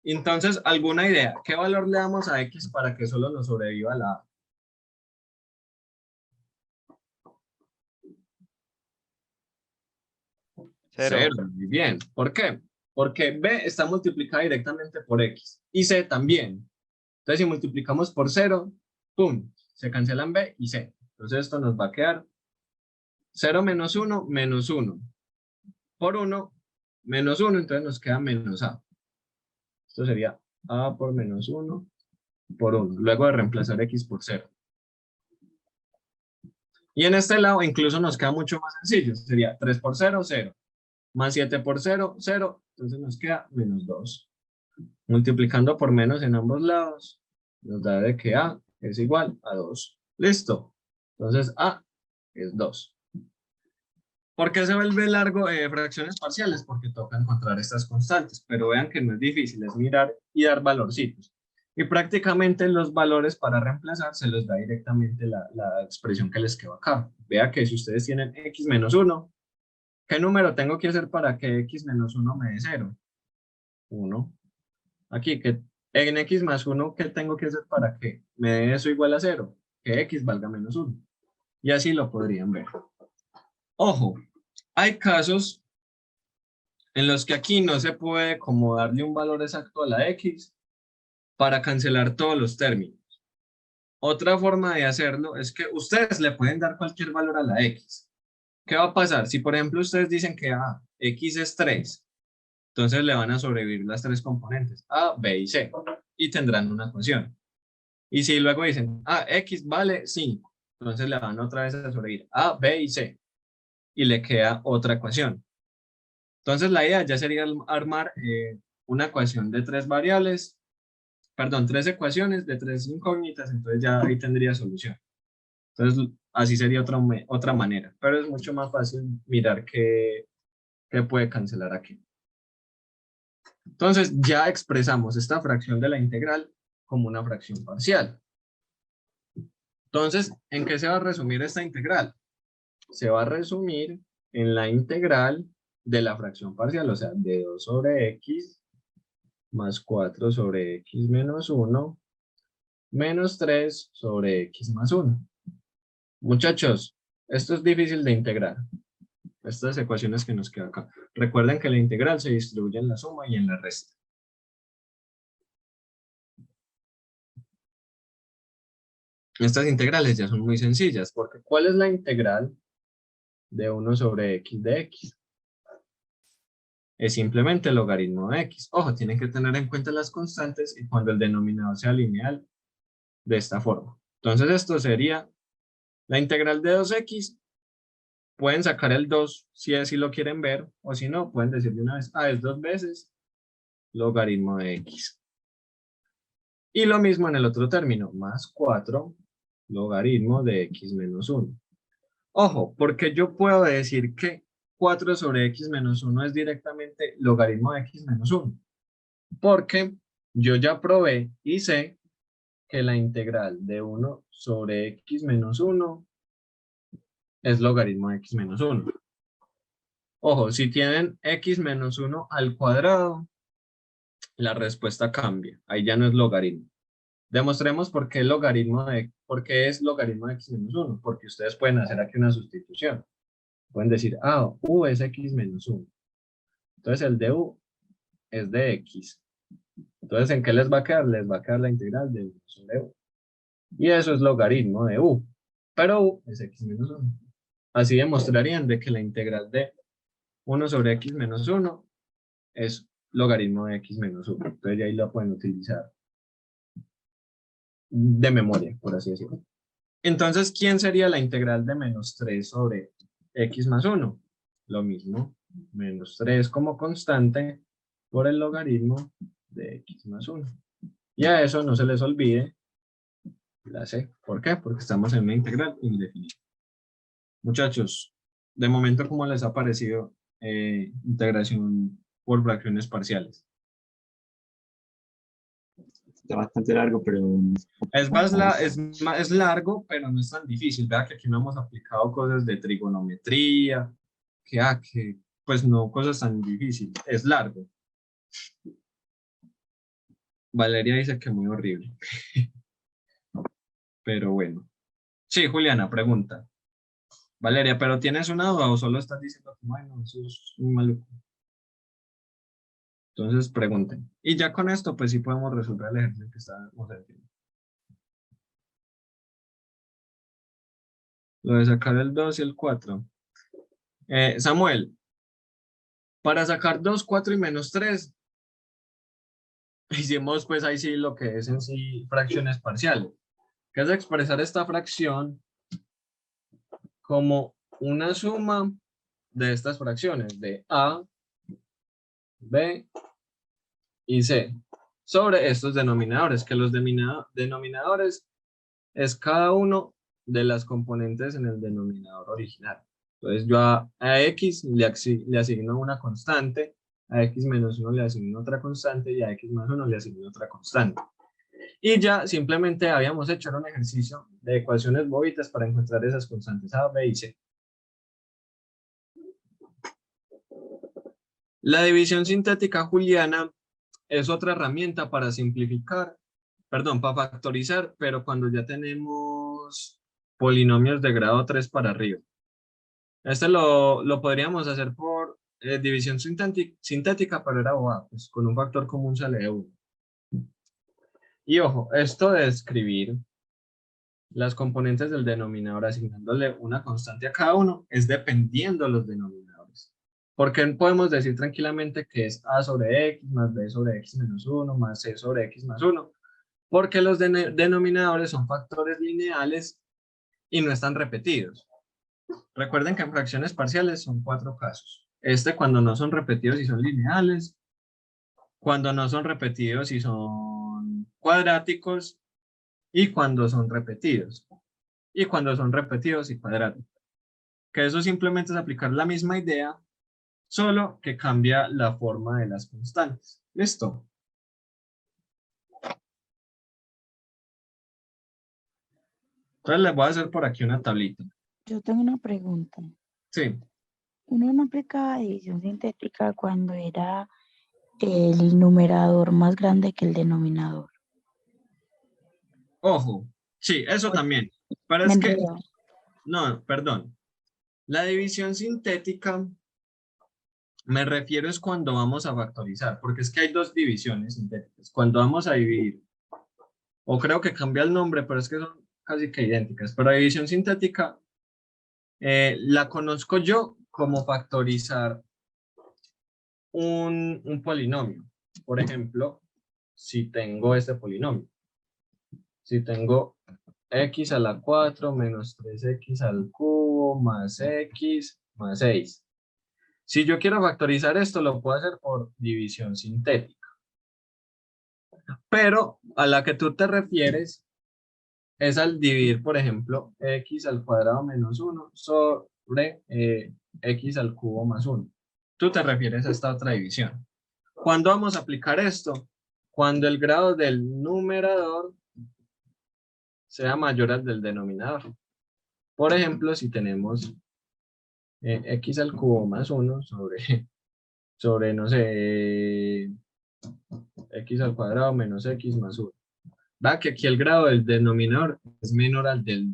Speaker 1: Entonces, ¿alguna idea? ¿Qué valor le damos a X para que solo nos sobreviva la A? 0. Muy bien. ¿Por qué? Porque B está multiplicada directamente por X. Y C también. Entonces, si multiplicamos por 0, ¡pum! Se cancelan B y C. Entonces, esto nos va a quedar 0 menos 1, menos 1. Por 1, menos 1, entonces nos queda menos A. Esto sería A por menos 1 por 1. Luego de reemplazar X por 0. Y en este lado incluso nos queda mucho más sencillo. Sería 3 por 0, 0. Más 7 por 0, 0. Entonces nos queda menos 2. Multiplicando por menos en ambos lados, nos da de que A es igual a 2. Listo. Entonces A es 2. ¿Por qué se vuelve largo fracciones parciales? Porque toca encontrar estas constantes. Pero vean que no es difícil, es mirar y dar valorcitos. Y prácticamente los valores para reemplazar se los da directamente la expresión que les quedó acá. Vea que si ustedes tienen X menos 1, ¿qué número tengo que hacer para que X menos 1 me dé 0? 1. Aquí, que en X más 1, ¿qué tengo que hacer para que me dé eso igual a 0? que x valga menos 1. Y así lo podrían ver. Ojo, hay casos en los que aquí no se puede como darle un valor exacto a la x para cancelar todos los términos. Otra forma de hacerlo es que ustedes le pueden dar cualquier valor a la x. ¿Qué va a pasar? Si por ejemplo ustedes dicen que x es 3, entonces le van a sobrevivir las tres componentes, a, b y c, y tendrán una ecuación. Y si luego dicen, x vale 5, entonces le van otra vez a sobrevivir a, b y c, y le queda otra ecuación. Entonces la idea ya sería armar una ecuación de tres variables, perdón, tres ecuaciones de tres incógnitas, entonces ya ahí tendría solución. Entonces así sería otra manera, pero es mucho más fácil mirar qué puede cancelar aquí. Entonces ya expresamos esta fracción de la integral como una fracción parcial. Entonces, ¿en qué se va a resumir esta integral? Se va a resumir en la integral de la fracción parcial, o sea, de 2 sobre x más 4 sobre x menos 1 menos 3 sobre x más 1. Muchachos, esto es difícil de integrar. Estas ecuaciones que nos quedan acá. Recuerden que la integral se distribuye en la suma y en la resta. Estas integrales ya son muy sencillas, porque ¿cuál es la integral de 1 sobre x de x? Es simplemente el logaritmo de x. Ojo, tienen que tener en cuenta las constantes y cuando el denominador sea lineal, de esta forma. Entonces esto sería la integral de 2x. Pueden sacar el 2 si así lo quieren ver, o si no, pueden decir de una vez, es 2 veces logaritmo de x. Y lo mismo en el otro término, más 4 logaritmo de x menos 1. Ojo, porque yo puedo decir que 4 sobre x menos 1 es directamente logaritmo de x menos 1. Porque yo ya probé y sé que la integral de 1 sobre x menos 1 es logaritmo de x menos 1. Ojo, si tienen x menos 1 al cuadrado, la respuesta cambia. Ahí ya no es logaritmo. Demostremos por qué es logaritmo de x menos 1. Porque ustedes pueden hacer aquí una sustitución. Pueden decir, u es x menos 1. Entonces el de u es de x. Entonces, ¿en qué les va a quedar? Les va a quedar la integral de 1 sobre u. Y eso es logaritmo de u. Pero u es x menos 1. Así demostrarían de que la integral de 1 sobre x menos 1 es logaritmo de x menos 1. Entonces ya ahí lo pueden utilizar de memoria, por así decirlo. Entonces, ¿quién sería la integral de menos 3 sobre x más 1? Lo mismo, menos 3 como constante por el logaritmo de x más 1. Y a eso no se les olvide la c. ¿Por qué? Porque estamos en una integral indefinida. Muchachos, de momento, ¿cómo les ha parecido integración por fracciones parciales?
Speaker 7: Está bastante largo, pero...
Speaker 1: Es largo, pero no es tan difícil. Vea que aquí no hemos aplicado cosas de trigonometría, que pues no, cosas tan difíciles. Es largo. Valeria dice que muy horrible. Pero bueno. Sí, Juliana, pregunta. Valeria, ¿pero tienes una duda o solo estás diciendo que bueno, eso es muy maluco? Entonces pregunten. Y ya con esto, pues sí podemos resolver el ejercicio que estamos haciendo. Lo de sacar el 2 y el 4. Samuel, para sacar 2, 4 y menos 3, hicimos pues ahí sí lo que es en sí fracciones parciales, que es expresar esta fracción como una suma de estas fracciones, de A, B y C, sobre estos denominadores, que los denominadores es cada uno de las componentes en el denominador original. Entonces yo a x le asigno una constante, a x menos 1 le asigno otra constante y a x más 1 le asigno otra constante. Y ya simplemente habíamos hecho un ejercicio de ecuaciones bobitas para encontrar esas constantes a, b y c. La división sintética juliana es otra herramienta para simplificar, perdón, para factorizar, pero cuando ya tenemos los polinomios de grado 3 para arriba. Este lo podríamos hacer por división sintética, pero era bobada, pues con un factor común sale de 1. Y ojo, esto de escribir las componentes del denominador asignándole una constante a cada uno es dependiendo de los denominadores. Porque podemos decir tranquilamente que es a sobre x más b sobre x menos 1 más c sobre x más 1. Porque los denominadores son factores lineales y no están repetidos. Recuerden que en fracciones parciales son 4 casos. Cuando no son repetidos y son lineales, cuando no son repetidos y son cuadráticos, y cuando son repetidos. Y cuando son repetidos y cuadráticos. Que eso simplemente es aplicar la misma idea, solo que cambia la forma de las constantes. ¿Listo? Entonces les voy a hacer por aquí una tablita.
Speaker 5: Yo tengo una pregunta.
Speaker 1: Sí.
Speaker 5: Uno no aplicaba división sintética cuando era el numerador más grande que el denominador.
Speaker 1: Ojo. Sí, eso también. Pero
Speaker 5: Me
Speaker 1: es que...
Speaker 5: enredó.
Speaker 1: No, perdón. La división sintética me refiero es cuando vamos a factorizar, porque es que hay dos divisiones sintéticas. Cuando vamos a dividir, o creo que cambia el nombre, pero es que son casi que idénticas. Pero la división sintética la conozco yo como factorizar un polinomio. Por ejemplo, si tengo este polinomio. Si tengo x a la 4 menos 3x al cubo más x más 6. Si yo quiero factorizar esto, lo puedo hacer por división sintética. Pero a la que tú te refieres es al dividir, por ejemplo, x al cuadrado menos 1 sobre x al cubo más 1. Tú te refieres a esta otra división. ¿Cuándo vamos a aplicar esto? Cuando el grado del numerador sea mayor al del denominador. Por ejemplo, si tenemos x al cubo más 1 sobre, no sé, x al cuadrado menos x más 1. Va que aquí el grado del denominador es menor al del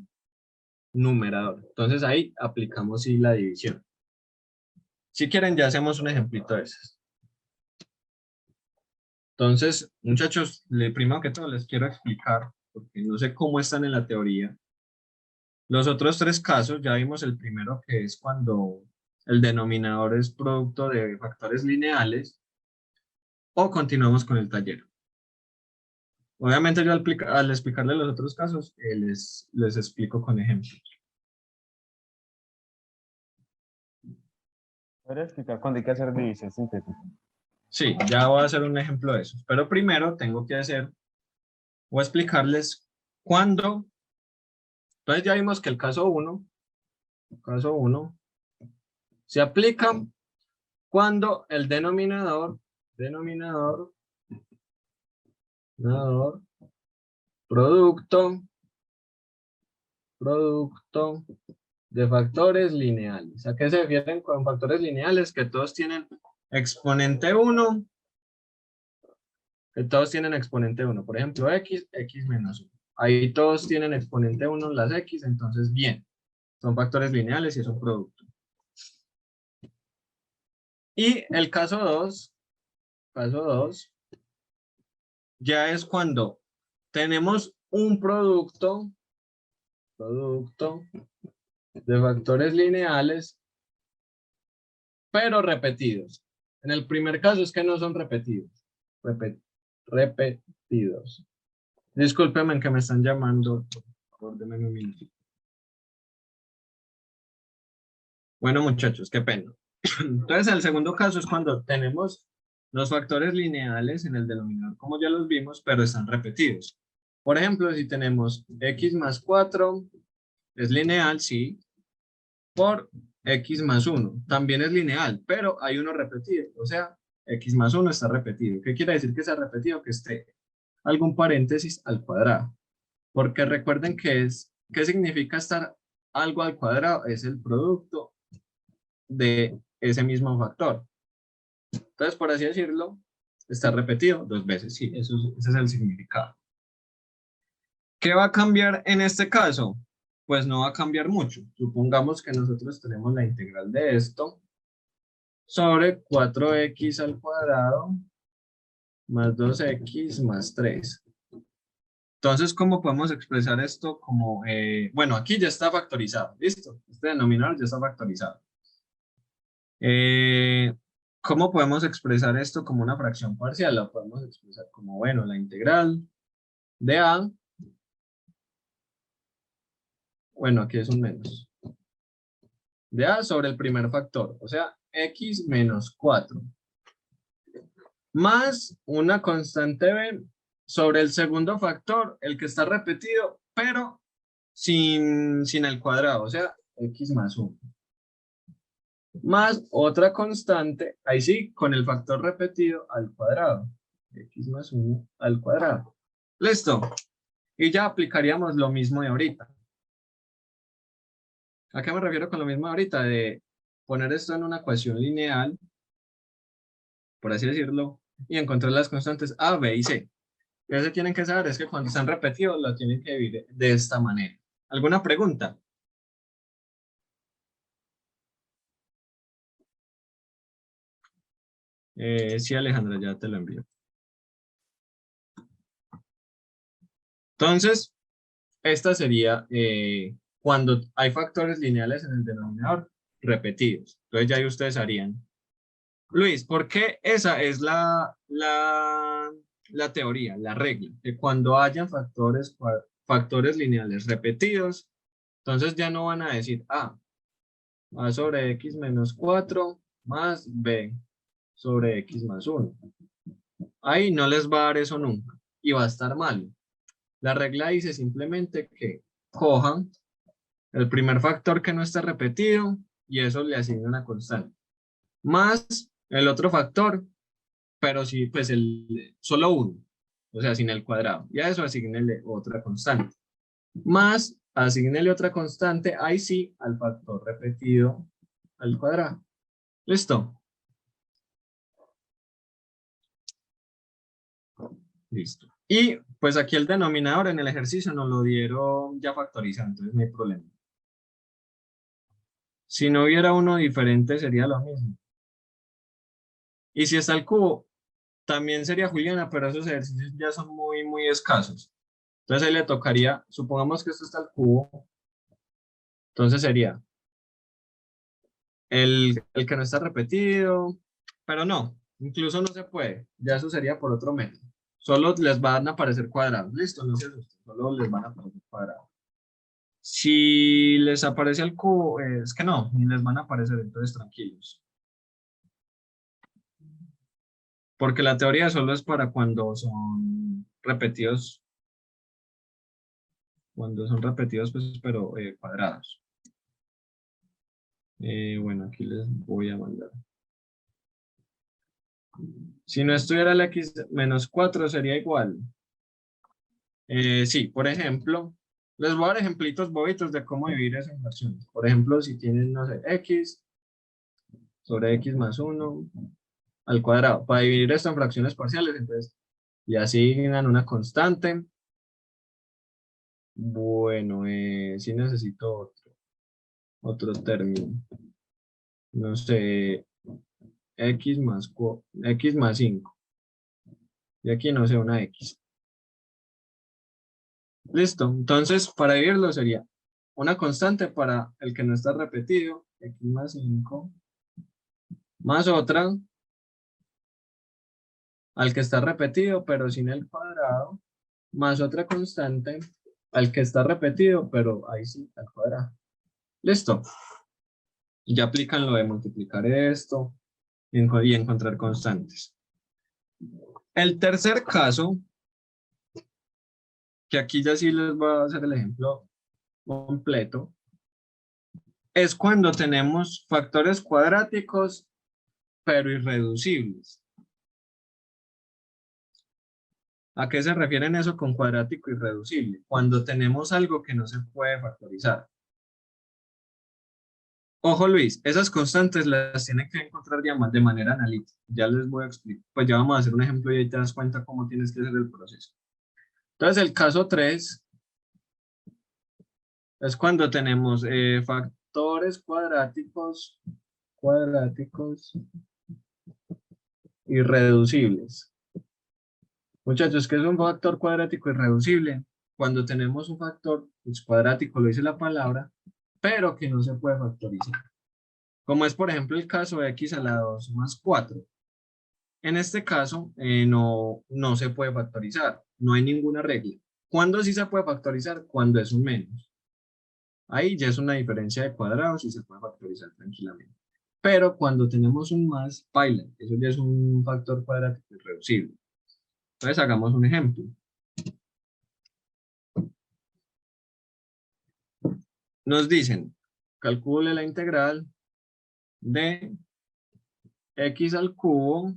Speaker 1: numerador. Entonces ahí aplicamos sí la división. Si quieren ya hacemos un ejemplito de esos. Entonces, muchachos, primero que todo les quiero explicar, porque no sé cómo están en la teoría. Los otros 3 casos, ya vimos el primero que es cuando el denominador es producto de factores lineales, o continuamos con el taller. Obviamente yo al explicarles los otros casos, les explico con ejemplos.
Speaker 8: ¿Podría explicar cuándo hay que hacer división sintética?
Speaker 1: Sí, ya voy a hacer un ejemplo de eso. Pero primero tengo que voy a explicarles cuándo. Entonces ya vimos que el caso 1 se aplica cuando el denominador producto de factores lineales. ¿A qué se refieren con factores lineales? Que todos tienen exponente 1. Que todos tienen exponente 1. Por ejemplo, x menos 1. Ahí todos tienen exponente 1 las x, entonces bien. Son factores lineales y es un producto. Y el caso 2 ya es cuando tenemos un producto de factores lineales, pero repetidos. En el primer caso es que no son repetidos. Repetidos. Discúlpenme que me están llamando. Por favor, denme un minuto. Bueno, muchachos, qué pena. Entonces, el segundo caso es cuando tenemos los factores lineales en el denominador, como ya los vimos, pero están repetidos. Por ejemplo, si tenemos x más 4, es lineal, sí, por x más 1. También es lineal, pero hay uno repetido. O sea, x más 1 está repetido. ¿Qué quiere decir que sea repetido? Que esté algún paréntesis al cuadrado. Porque recuerden ¿qué significa estar algo al cuadrado? Es el producto de ese mismo factor. Entonces, por así decirlo, está repetido 2 veces. Sí, ese es el significado. ¿Qué va a cambiar en este caso? Pues no va a cambiar mucho. Supongamos que nosotros tenemos la integral de esto sobre 4x al cuadrado más 2x más 3. Entonces, ¿cómo podemos expresar esto como, bueno, aquí ya está factorizado, ¿listo? Este denominador ya está factorizado. ¿Cómo podemos expresar esto como una fracción parcial? Lo podemos expresar como, bueno, la integral de a, bueno, aquí es un menos, de a sobre el primer factor, o sea, x menos 4, más una constante b sobre el segundo factor, el que está repetido, pero sin el cuadrado, o sea, x más 1. Más otra constante, ahí sí, con el factor repetido al cuadrado, x más 1 al cuadrado. Listo. Y ya aplicaríamos lo mismo de ahorita. ¿A qué me refiero con lo mismo de ahorita? De poner esto en una ecuación lineal, por así decirlo, y encontrar las constantes a, b y c. Lo que se tienen que saber es que cuando están repetidos lo tienen que dividir de esta manera. ¿Alguna pregunta? Sí, Alejandra, ya te lo envío. Entonces, esta sería cuando hay factores lineales en el denominador repetidos. Entonces ya ahí ustedes harían. Luis, ¿por qué esa es la teoría, la regla? Que cuando hayan factores lineales repetidos, entonces ya no van a decir a sobre x menos 4 más b sobre x más 1. Ahí no les va a dar eso nunca y va a estar mal. La regla dice simplemente que cojan el primer factor que no está repetido y eso le asigna una constante. Más el otro factor, pero sí, pues solo uno, o sea, sin el cuadrado. Y a eso asignele otra constante. Más asignele otra constante, ahí sí, al factor repetido al cuadrado. ¿Listo? Listo. Y pues aquí el denominador en el ejercicio nos lo dieron ya factorizado, entonces no hay problema. Si no hubiera uno diferente sería lo mismo. Y si está el cubo, también sería Juliana, pero esos ejercicios ya son muy, muy escasos. Entonces ahí le tocaría, supongamos que esto está el cubo, entonces sería el que no está repetido, pero no, incluso no se puede, ya eso sería por otro método. Solo les van a aparecer cuadrados, listo, no se asusten, solo les van a aparecer cuadrados. Si les aparece el cubo, es que no, ni les van a aparecer, entonces tranquilos. Porque la teoría solo es para cuando son repetidos, pues, pero cuadrados. Bueno, aquí les voy a mandar. Si no estuviera el x menos 4 sería igual. Sí, por ejemplo, les voy a dar ejemplitos bobitos de cómo dividir eso en fracciones. Por ejemplo, si tienen, no sé, x sobre x más 1 al cuadrado. Para dividir esto en fracciones parciales, entonces, y asignan una constante. Bueno, sí necesito otro término. No sé, x más 5. Y aquí no sé, una x. Listo. Entonces, para dividirlo sería una constante para el que no está repetido, x más 5, más otra al que está repetido, pero sin el cuadrado, más otra constante al que está repetido, pero ahí sí, al cuadrado. Listo. Y ya aplican lo de multiplicar esto y encontrar constantes. El tercer caso, que aquí ya sí les voy a hacer el ejemplo completo, es cuando tenemos factores cuadráticos, pero irreducibles. ¿A qué se refieren eso con cuadrático irreducible? Cuando tenemos algo que no se puede factorizar. Ojo Luis, esas constantes las tienen que encontrar ya de manera analítica. Ya les voy a explicar. Pues ya vamos a hacer un ejemplo y ahí te das cuenta cómo tienes que hacer el proceso. Entonces el caso 3 Es cuando tenemos factores cuadráticos irreducibles. Muchachos, ¿qué es un factor cuadrático irreducible? Cuando tenemos un factor pues, cuadrático, lo dice la palabra, pero que no se puede factorizar. Como es, por ejemplo, el caso de x a la 2 más 4. En este caso, no se puede factorizar. No hay ninguna regla. ¿Cuándo sí se puede factorizar? Cuando es un menos. Ahí ya es una diferencia de cuadrados y se puede factorizar tranquilamente. Pero cuando tenemos un más, paila. Eso ya es un factor cuadrático irreducible. Entonces, hagamos un ejemplo. Nos dicen, calcule la integral de x al cubo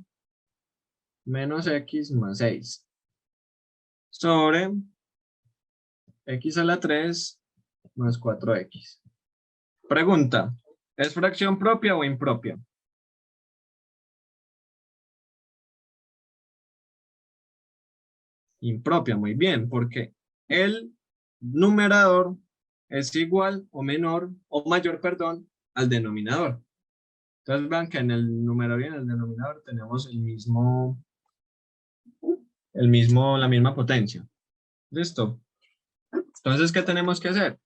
Speaker 1: menos x más 6 sobre x a la 3 más 4x. Pregunta, ¿es fracción propia o impropia? Impropia, muy bien, porque el numerador es igual o menor o mayor, perdón, al denominador. Entonces vean que en el numerador y en el denominador tenemos la misma potencia. ¿Listo? Entonces, ¿qué tenemos que hacer?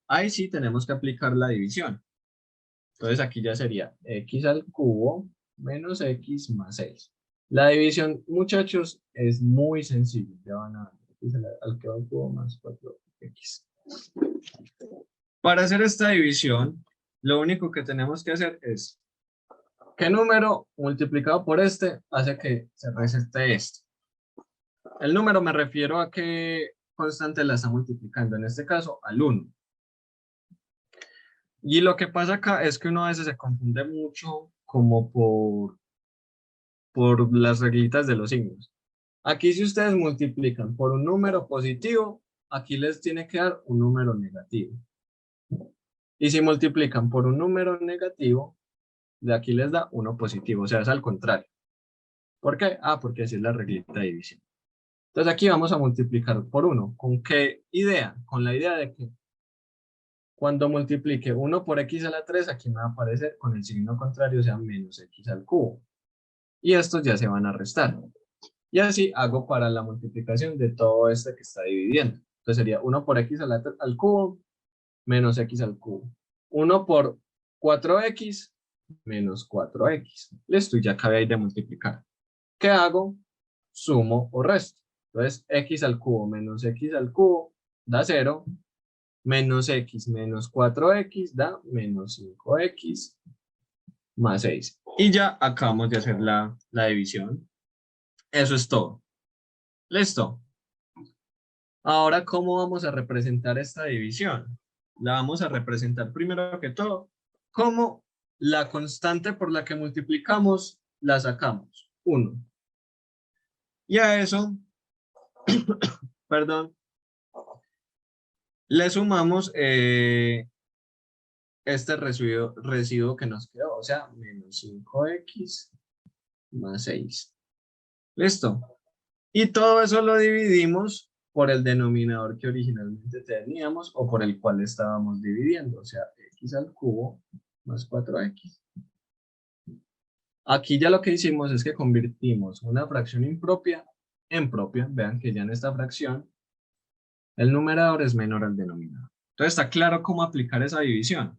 Speaker 1: Ahí sí tenemos que aplicar la división. Entonces aquí ya sería x al cubo menos x más 6. La división, muchachos, es muy sencilla. Ya van a ver, x al cubo más 4x. Para hacer esta división, lo único que tenemos que hacer es ¿qué número multiplicado por este hace que se resete este? El número me refiero a qué constante la está multiplicando, en este caso al 1. Y lo que pasa acá es que uno a veces se confunde mucho como por las reglitas de los signos. Aquí si ustedes multiplican por un número positivo, aquí les tiene que dar un número negativo. Y si multiplican por un número negativo, de aquí les da uno positivo, o sea, es al contrario. ¿Por qué? Ah, porque así es la reglita de división. Entonces aquí vamos a multiplicar por 1. ¿Con qué idea? Con la idea de que cuando multiplique 1 por x a la 3, aquí me va a aparecer con el signo contrario, o sea, menos x al cubo. Y estos ya se van a restar. Y así hago para la multiplicación de todo este que está dividiendo. Entonces sería 1 por x al cubo menos x al cubo. 1 por 4x menos 4x. Listo, y ya acabé ahí de multiplicar. ¿Qué hago? Sumo o resto. Entonces, x al cubo menos x al cubo da 0. Menos x menos 4x da menos 5x más 6. Y ya acabamos de hacer la división. Eso es todo. ¿Listo? Ahora, ¿cómo vamos a representar esta división? La vamos a representar primero que todo como la constante por la que multiplicamos la sacamos, 1. Y a eso, perdón, le sumamos este residuo que nos quedó, o sea, menos 5x más 6. ¿Listo? Y todo eso lo dividimos por el denominador que originalmente teníamos o por el cual estábamos dividiendo, o sea, x al cubo más 4x. Aquí ya lo que hicimos es que convertimos una fracción impropia en propia. Vean que ya en esta fracción el numerador es menor al denominador. Entonces, ¿está claro cómo aplicar esa división?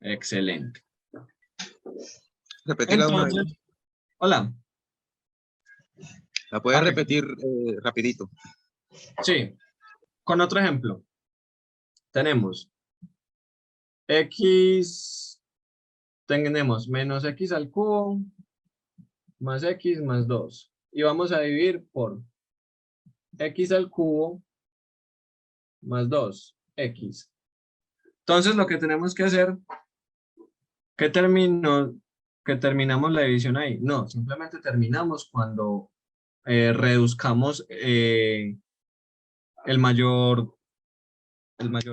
Speaker 1: Excelente.
Speaker 9: Repetirla una vez.
Speaker 1: Entonces, hola.
Speaker 9: ¿La puedes repetir rapidito?
Speaker 1: Sí. Con otro ejemplo. Tenemos x, tenemos menos x al cubo más x más 2. Y vamos a dividir por x al cubo más 2x. Entonces lo que tenemos que hacer, que terminamos la división ahí. No, simplemente terminamos cuando reduzcamos el mayor,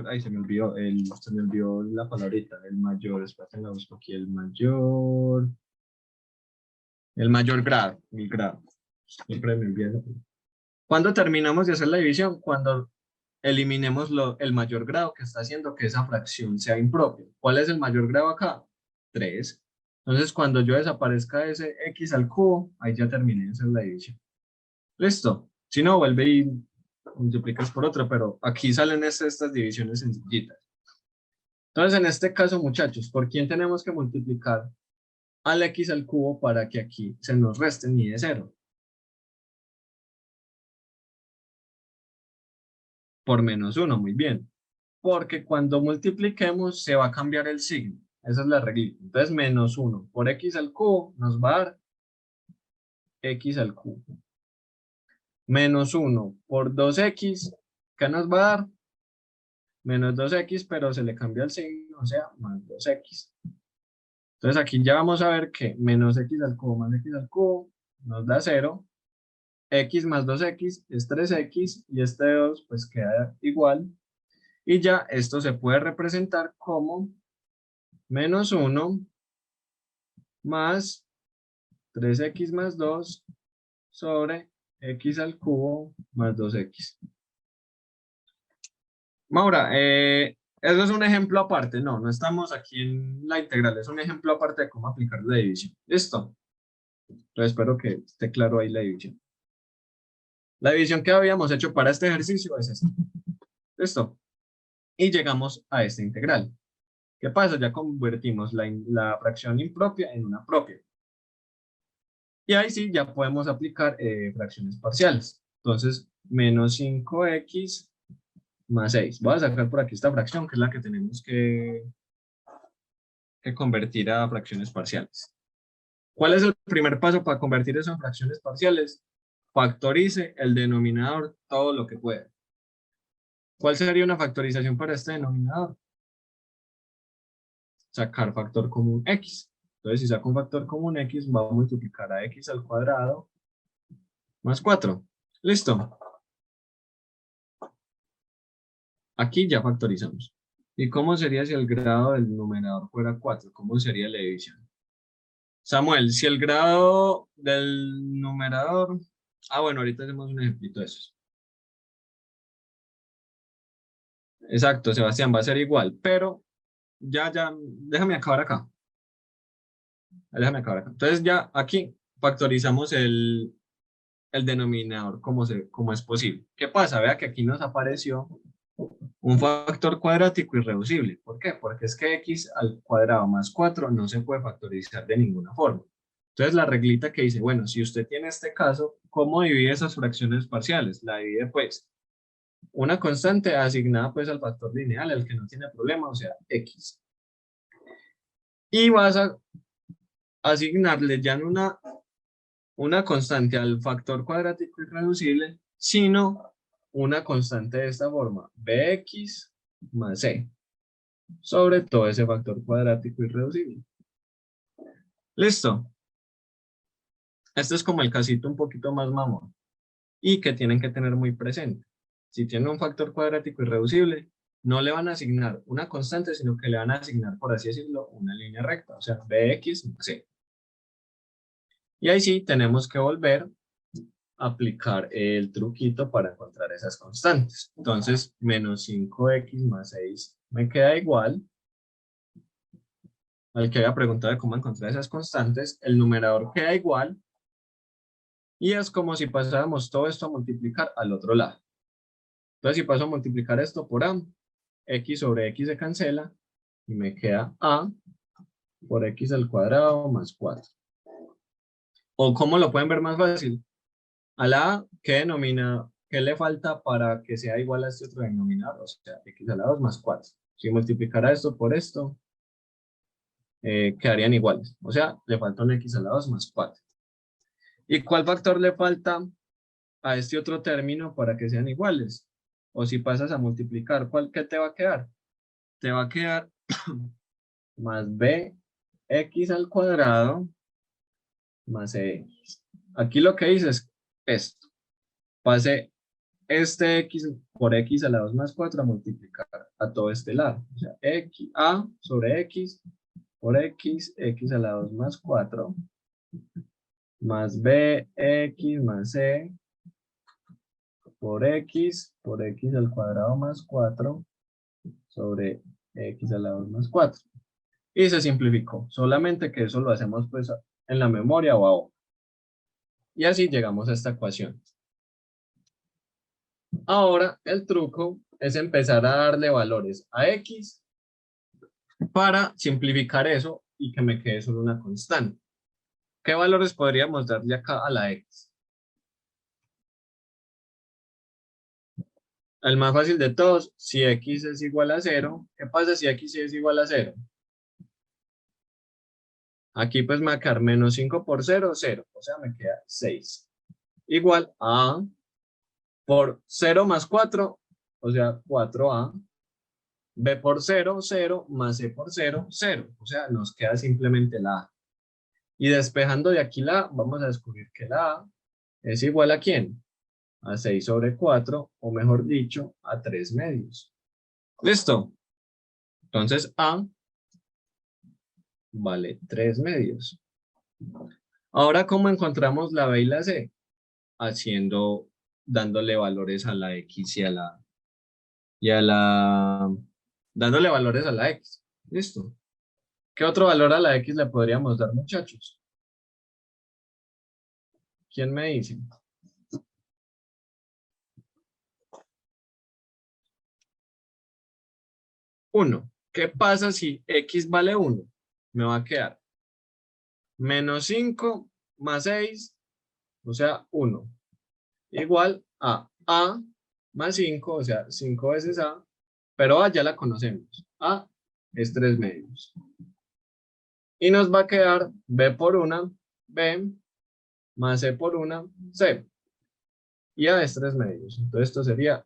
Speaker 1: ay, se me olvidó la palabrita, el mayor, espérate, la busco aquí, el mayor grado, el grado. Siempre me olvido. ¿Cuándo terminamos de hacer la división? Cuando eliminemos el mayor grado que está haciendo que esa fracción sea impropia. ¿Cuál es el mayor grado acá? 3. Entonces, cuando yo desaparezca ese x al cubo, ahí ya terminé de hacer la división. ¿Listo? Si no, vuelve y multiplicas por otro, pero aquí salen estas divisiones sencillitas. Entonces, en este caso, muchachos, ¿por quién tenemos que multiplicar al x al cubo para que aquí se nos reste ni de 0? Por menos 1, muy bien. Porque cuando multipliquemos se va a cambiar el signo. Esa es la reglita. Entonces, menos 1 por x al cubo nos va a dar x al cubo. Menos 1 por 2x, ¿qué nos va a dar? Menos 2x, pero se le cambia el signo, o sea, más 2x. Entonces aquí ya vamos a ver que menos x al cubo más x al cubo nos da 0. X más 2x es 3x y este 2 pues queda igual. Y ya esto se puede representar como menos 1 más 3x más 2 sobre x al cubo más 2x. Maura, eso es un ejemplo aparte. No estamos aquí en la integral. Es un ejemplo aparte de cómo aplicar la división. ¿Listo? Entonces espero que esté claro ahí la división. La división que habíamos hecho para este ejercicio es esta. ¿Listo? Y llegamos a esta integral. ¿Qué pasa? Ya convertimos la fracción impropia en una propia. Y ahí sí ya podemos aplicar fracciones parciales. Entonces, menos 5x más 6. Voy a sacar por aquí esta fracción, que es la que tenemos que convertir a fracciones parciales. ¿Cuál es el primer paso para convertir eso en fracciones parciales? Factorice el denominador todo lo que pueda. ¿Cuál sería una factorización para este denominador? Sacar factor común x. Entonces, si saco un factor común x, va a multiplicar a x al cuadrado más 4. ¿Listo? Aquí ya factorizamos. ¿Y cómo sería si el grado del numerador fuera 4? ¿Cómo sería la división? Samuel, si el grado del numerador... bueno, ahorita hacemos un ejemplito de esos. Exacto, Sebastián, va a ser igual, pero ya, déjame acabar acá. Déjame acabar acá. Entonces ya aquí factorizamos el denominador como es posible. ¿Qué pasa? Vea que aquí nos apareció un factor cuadrático irreducible. ¿Por qué? Porque es que x al cuadrado más 4 no se puede factorizar de ninguna forma. Entonces la reglita que dice, bueno, si usted tiene este caso, ¿cómo divide esas fracciones parciales? La divide pues una constante asignada pues al factor lineal, el que no tiene problema, o sea, x. Y vas a asignarle ya no una constante al factor cuadrático irreducible, sino una constante de esta forma, bx más c, sobre todo ese factor cuadrático irreducible. ¿Listo? Este es como el casito un poquito más mamón y que tienen que tener muy presente. Si tienen un factor cuadrático irreducible, no le van a asignar una constante, sino que le van a asignar, por así decirlo, una línea recta, o sea, bx más c. Y ahí sí tenemos que volver a aplicar el truquito para encontrar esas constantes. Entonces, menos 5x más 6 me queda igual al que había preguntado de cómo encontrar esas constantes. El numerador queda igual. Y es como si pasáramos todo esto a multiplicar al otro lado. Entonces, si paso a multiplicar esto por a, x sobre x se cancela y me queda a por x al cuadrado más 4. O ¿cómo lo pueden ver más fácil? A la a, ¿qué le falta para que sea igual a este otro denominador? O sea, x a la 2 más 4. Si multiplicara esto por esto, quedarían iguales. O sea, le falta un x a la 2 más 4. ¿Y cuál factor le falta a este otro término para que sean iguales? O si pasas a multiplicar, ¿qué te va a quedar? Te va a quedar más bx al cuadrado más x. Aquí lo que dice es esto. Pase este x por x a la 2 más 4 a multiplicar a todo este lado. O sea, a sobre x por x, x a la 2 más 4 más bx más c por x al cuadrado más 4 sobre x a la 2 más 4. Y se simplificó, solamente que eso lo hacemos pues en la memoria o ahora. Y así llegamos a esta ecuación. Ahora el truco es empezar a darle valores a x para simplificar eso y que me quede solo una constante. ¿Qué valores podríamos darle acá a la x? El más fácil de todos, si x es igual a 0, ¿qué pasa si x es igual a 0? Aquí pues me va a quedar menos 5 por 0, 0. O sea, me queda 6. Igual a por 0 más 4, o sea, 4a. B por 0, 0, más C por 0, 0. O sea, nos queda simplemente la A. Y despejando de aquí la A, vamos a descubrir que la A es igual a ¿quién? A 6 sobre 4, o mejor dicho, a 3 medios. ¿Listo? Entonces A vale 3 medios. Ahora, ¿cómo encontramos la B y la C? Dándole valores a la X dándole valores a la X. ¿Listo? ¿Qué otro valor a la X le podríamos dar, muchachos? ¿Quién me dice? Uno. ¿Qué pasa si X vale 1? Me va a quedar menos 5 más 6, o sea, 1. Igual a A más 5, o sea, 5 veces A, pero A ya la conocemos. A es 3 medios. Y nos va a quedar B por 1, B, más C por 1, C. Y A es 3 medios. Entonces esto sería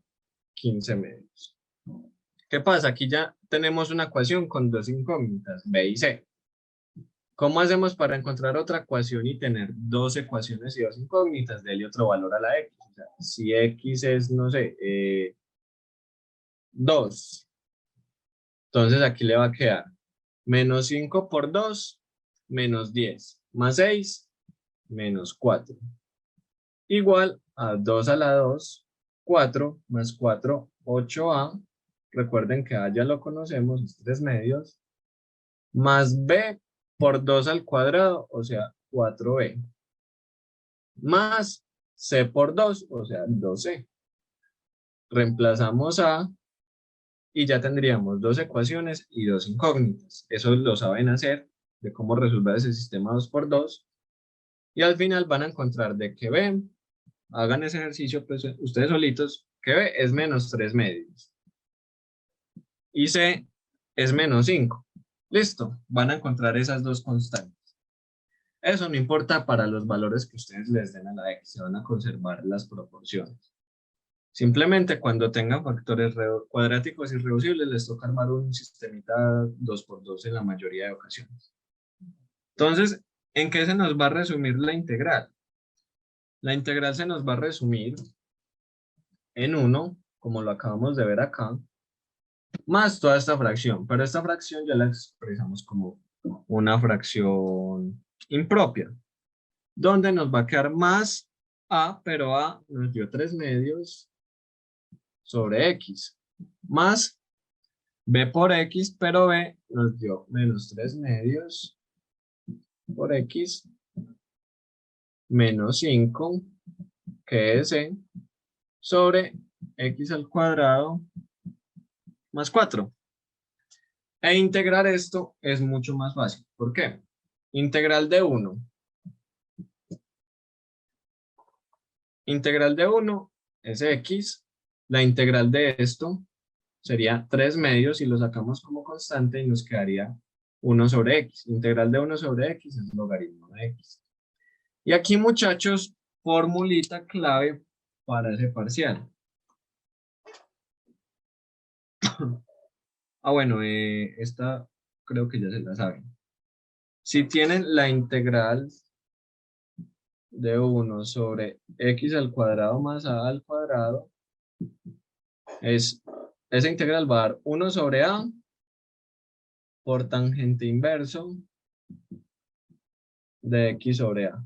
Speaker 1: 15 medios. ¿Qué pasa? Aquí ya tenemos una ecuación con dos incógnitas, B y C. ¿Cómo hacemos para encontrar otra ecuación y tener dos ecuaciones y dos incógnitas? Dele otro valor a la X. O sea, si X es, no sé, 2. Entonces aquí le va a quedar menos 5 por 2, menos 10, más 6, menos 4. Igual a 2 a la 2, 4, más 4, 8a. Recuerden que A ya lo conocemos, es 3 medios. Más B por 2 al cuadrado, o sea, 4b. Más C por 2, o sea, 2c. Reemplazamos A y ya tendríamos dos ecuaciones y dos incógnitas. Eso lo saben hacer, de cómo resolver ese sistema 2×2. Y al final van a encontrar de que B, hagan ese ejercicio pues, ustedes solitos, que B es menos 3 medios. Y C es menos 5. Listo, van a encontrar esas dos constantes. Eso no importa para los valores que ustedes les den a la X, se van a conservar las proporciones. Simplemente cuando tengan factores cuadráticos irreducibles les toca armar un sistemita 2×2 en la mayoría de ocasiones. Entonces, ¿en qué se nos va a resumir la integral? La integral se nos va a resumir en 1, como lo acabamos de ver acá, más toda esta fracción, pero esta fracción ya la expresamos como una fracción impropia, donde nos va a quedar más A, pero A nos dio 3 medios sobre X, más B por X, pero B nos dio menos 3 medios por X, menos 5, que es C, sobre X al cuadrado, más 4. E integrar esto es mucho más fácil. ¿Por qué? Integral de 1. Integral de 1 es X. La integral de esto sería 3 medios y lo sacamos como constante y nos quedaría 1 sobre X. Integral de 1 sobre X es logaritmo de X. Y aquí, muchachos, formulita clave para ese parcial. Bueno, esta creo que ya se la saben. Si tienen la integral de 1 sobre X al cuadrado más A al cuadrado, esa integral va a dar 1 sobre A por tangente inverso de X sobre A.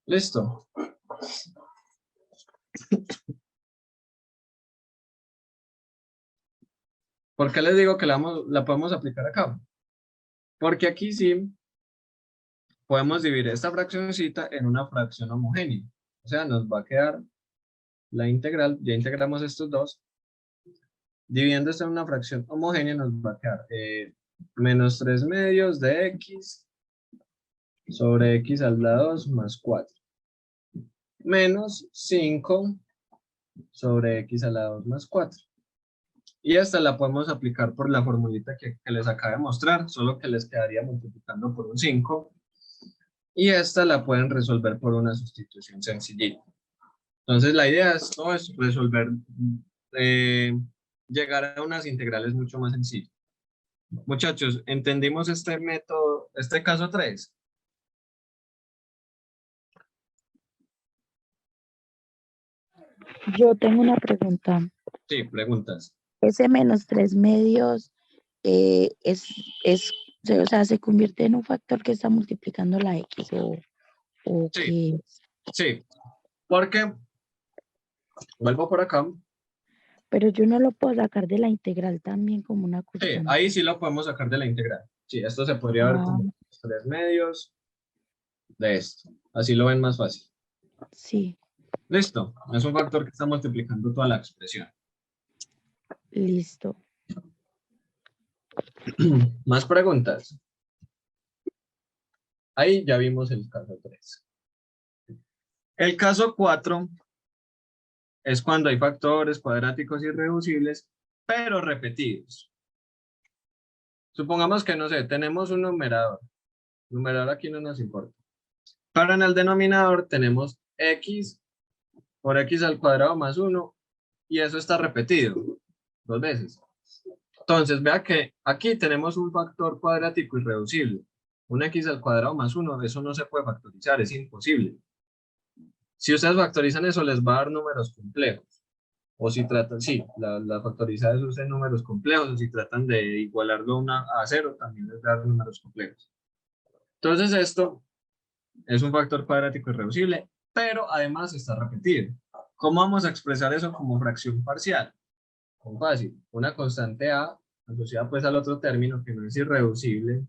Speaker 1: Listo. ¿Por qué les digo que la podemos aplicar acá? Porque aquí sí podemos dividir esta fraccioncita en una fracción homogénea. O sea, nos va a quedar la integral, ya integramos estos dos. Dividiendo esto en una fracción homogénea nos va a quedar menos 3 medios de x sobre x a la 2 más 4. Menos 5 sobre x a la 2 más 4. Y esta la podemos aplicar por la formulita que les acabo de mostrar, solo que les quedaría multiplicando por un 5. Y esta la pueden resolver por una sustitución sencillita. Entonces la idea es, no es resolver, llegar a unas integrales mucho más sencillas. Muchachos, ¿entendimos este método, este caso 3?
Speaker 5: Yo tengo una pregunta.
Speaker 1: Sí, preguntas.
Speaker 5: Ese menos 3 medios o sea, se convierte en un factor que está multiplicando la x o
Speaker 1: Sí.
Speaker 5: qué es.
Speaker 1: Sí, porque, vuelvo por acá.
Speaker 5: Pero yo no lo puedo sacar de la integral también como una
Speaker 1: Sí,
Speaker 5: constante.
Speaker 1: ahí sí lo podemos sacar de la integral. Sí, esto se podría ver como los 3 medios de esto. Así lo ven más fácil.
Speaker 5: Sí,
Speaker 1: Listo. Es un factor que está multiplicando toda la expresión.
Speaker 5: listo.
Speaker 1: Más preguntas. Ahí ya vimos el caso 3. El caso 4 es cuando hay factores cuadráticos irreducibles, pero repetidos. Supongamos que, no sé, tenemos un numerador. Numerador aquí no nos importa. Pero en el denominador tenemos x por x al cuadrado más 1 y eso está repetido 2 veces. Entonces, vea que aquí tenemos un factor cuadrático irreducible. Un x al cuadrado más 1, eso no se puede factorizar, es imposible. Si ustedes factorizan eso, les va a dar números complejos. O si tratan, sí, la factorizada es usar números complejos, o si tratan de igualarlo a 0, también les da números complejos. Entonces, esto es un factor cuadrático irreducible, pero además está repetido. ¿Cómo vamos a expresar eso como fracción parcial? Muy fácil. Una constante a asociada pues al otro término que no es irreducible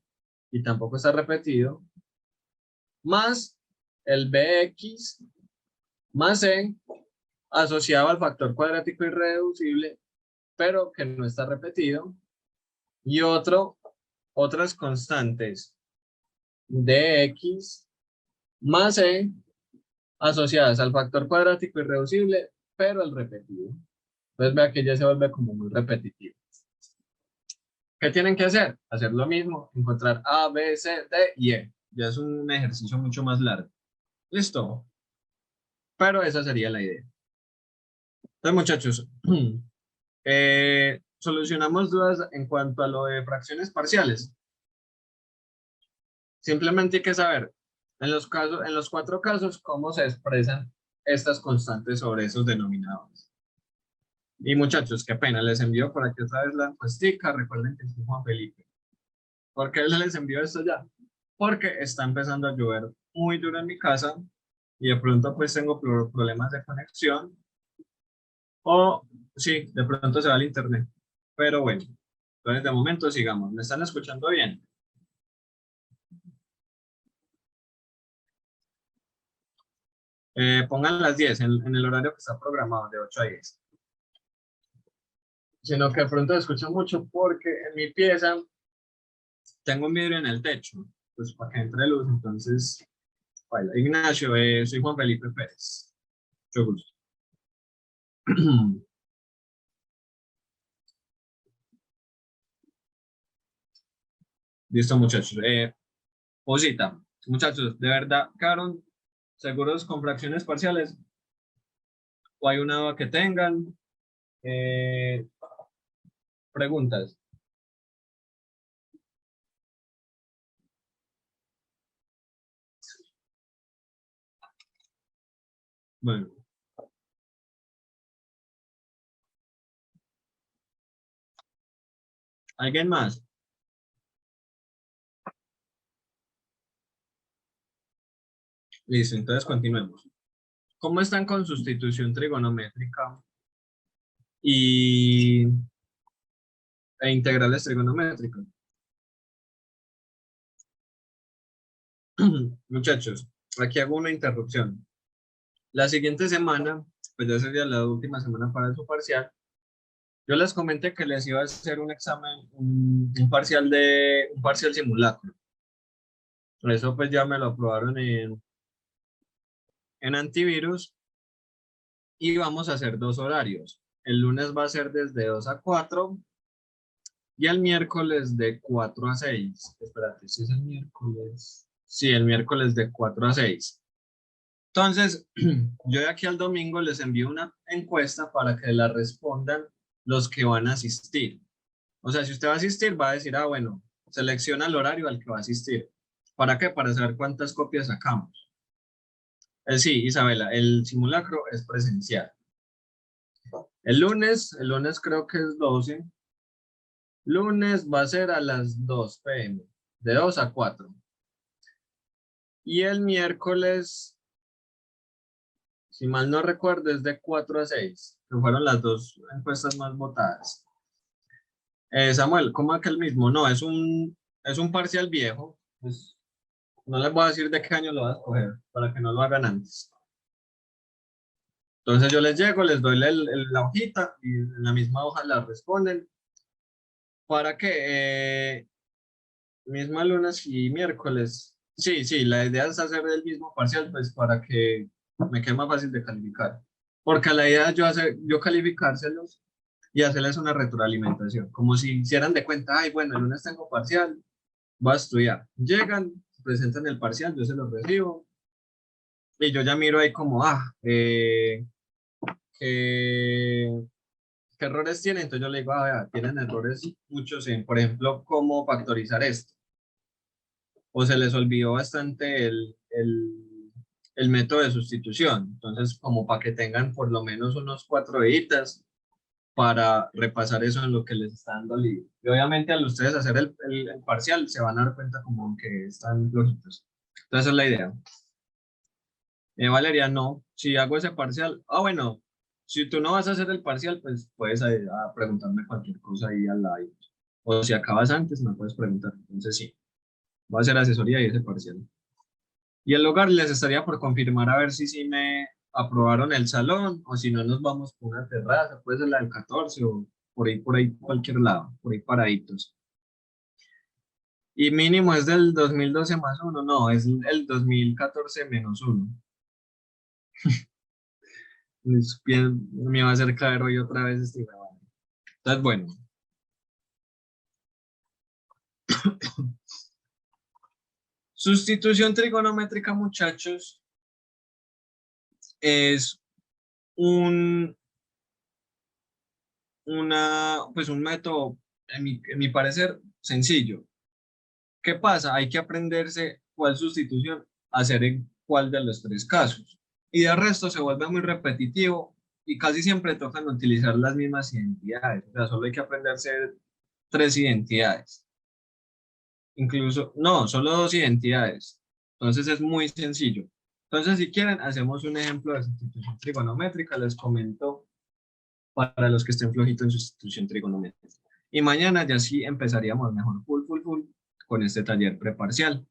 Speaker 1: y tampoco está repetido, más el bx más c asociado al factor cuadrático irreducible, pero que no está repetido, y otras constantes de x más c asociadas al factor cuadrático irreducible, pero el repetido. Entonces vea que ya se vuelve como muy repetitivo. ¿Qué tienen que hacer? Hacer lo mismo, encontrar A, B, C, D y E. Ya es un ejercicio mucho más largo. ¿Listo? Pero esa sería la idea. Entonces, muchachos, solucionamos dudas en cuanto a lo de fracciones parciales. Simplemente hay que saber, en los 4 casos, cómo se expresan estas constantes sobre esos denominadores. Y muchachos, qué pena, les envío por aquí otra vez la encuestica. Recuerden que soy Juan Felipe. ¿Por qué les envío esto ya? Porque está empezando a llover muy duro en mi casa y de pronto pues tengo problemas de conexión o sí, de pronto se va el internet. Pero bueno, entonces de momento sigamos. ¿Me están escuchando bien? Pongan las 10 en el horario que está programado, de 8 a 10. Sino que de pronto escucho mucho porque en mi pieza tengo un vidrio en el techo, pues para que entre luz. Entonces, bueno, Ignacio, soy Juan Felipe Pérez. Mucho gusto. Listo, muchachos. Posita, muchachos, ¿de verdad quedaron seguros con fracciones parciales? ¿O hay una duda que tengan? Preguntas. Bueno. ¿Alguien más? Listo, entonces continuemos. ¿Cómo están con sustitución trigonométrica e integrales trigonométricas? Muchachos, aquí hago una interrupción. La siguiente semana, pues ya sería la última semana para su parcial. Yo les comenté que les iba a hacer un examen, un parcial simulacro. Eso pues ya me lo aprobaron en antivirus y vamos a hacer 2 horarios. El lunes va a ser desde 2 a 4 y el miércoles de 4 a 6. Espérate, ¿si es el miércoles? Sí, el miércoles de 4 a 6. Entonces, yo de aquí al domingo les envío una encuesta para que la respondan los que van a asistir. O sea, si usted va a asistir, va a decir, ah, bueno, selecciona el horario al que va a asistir. ¿Para qué? Para saber cuántas copias sacamos. Sí, Isabela, el simulacro es presencial. El lunes creo que es 12. Lunes va a ser a las 2 p.m., de 2 a 4. Y el miércoles, si mal no recuerdo, es de 4 a 6, que fueron las 2 encuestas más votadas. Samuel, ¿cómo aquel mismo? No, es un parcial viejo. Pues, no les voy a decir de qué año lo vas a escoger, para que no lo hagan antes. Entonces yo les llego, les doy la hojita y en la misma hoja la responden. ¿Para qué? Misma lunes y miércoles. Sí, la idea es hacer el mismo parcial, pues para que me quede más fácil de calificar. Porque la idea es yo calificárselos y hacerles una retroalimentación. Como si hicieran de cuenta, ay, bueno, el lunes tengo parcial, voy a estudiar. Llegan, presentan el parcial, yo se los recibo. Y yo ya miro ahí como, ¿qué errores tienen? Entonces yo le digo, vea, tienen errores muchos en, por ejemplo, cómo factorizar esto. O se les olvidó bastante el método de sustitución. Entonces, como para que tengan por lo menos unos 4 deditas para repasar eso en lo que les está dando libre. Y obviamente al ustedes hacer el parcial se van a dar cuenta como que están flojitos. Entonces, esa es la idea. Valeria, no, si hago ese parcial, bueno, si tú no vas a hacer el parcial, pues puedes a preguntarme cualquier cosa ahí al lado. O si acabas antes, me puedes preguntar. Entonces sí, voy a hacer asesoría y ese parcial. Y el lugar les estaría por confirmar a ver si me aprobaron el salón o si no nos vamos por una terraza, puede ser la del 14 o por ahí cualquier lado, por ahí paraditos. Y mínimo es del 2012 más 1, no, es el 2014 menos 1. Me va a hacer claro hoy otra vez este grabado. Entonces, bueno. Sustitución trigonométrica, muchachos, es un método, en mi parecer, sencillo. ¿Qué pasa? Hay que aprenderse cuál sustitución hacer en cuál de los 3 casos. Y de resto se vuelve muy repetitivo y casi siempre tocan utilizar las mismas identidades. O sea, solo hay que aprenderse 3 identidades. Incluso, no, solo 2 identidades. Entonces es muy sencillo. Entonces, si quieren, hacemos un ejemplo de sustitución trigonométrica. Les comento para los que estén flojitos en sustitución trigonométrica. Y mañana ya sí empezaríamos mejor full con este taller preparcial.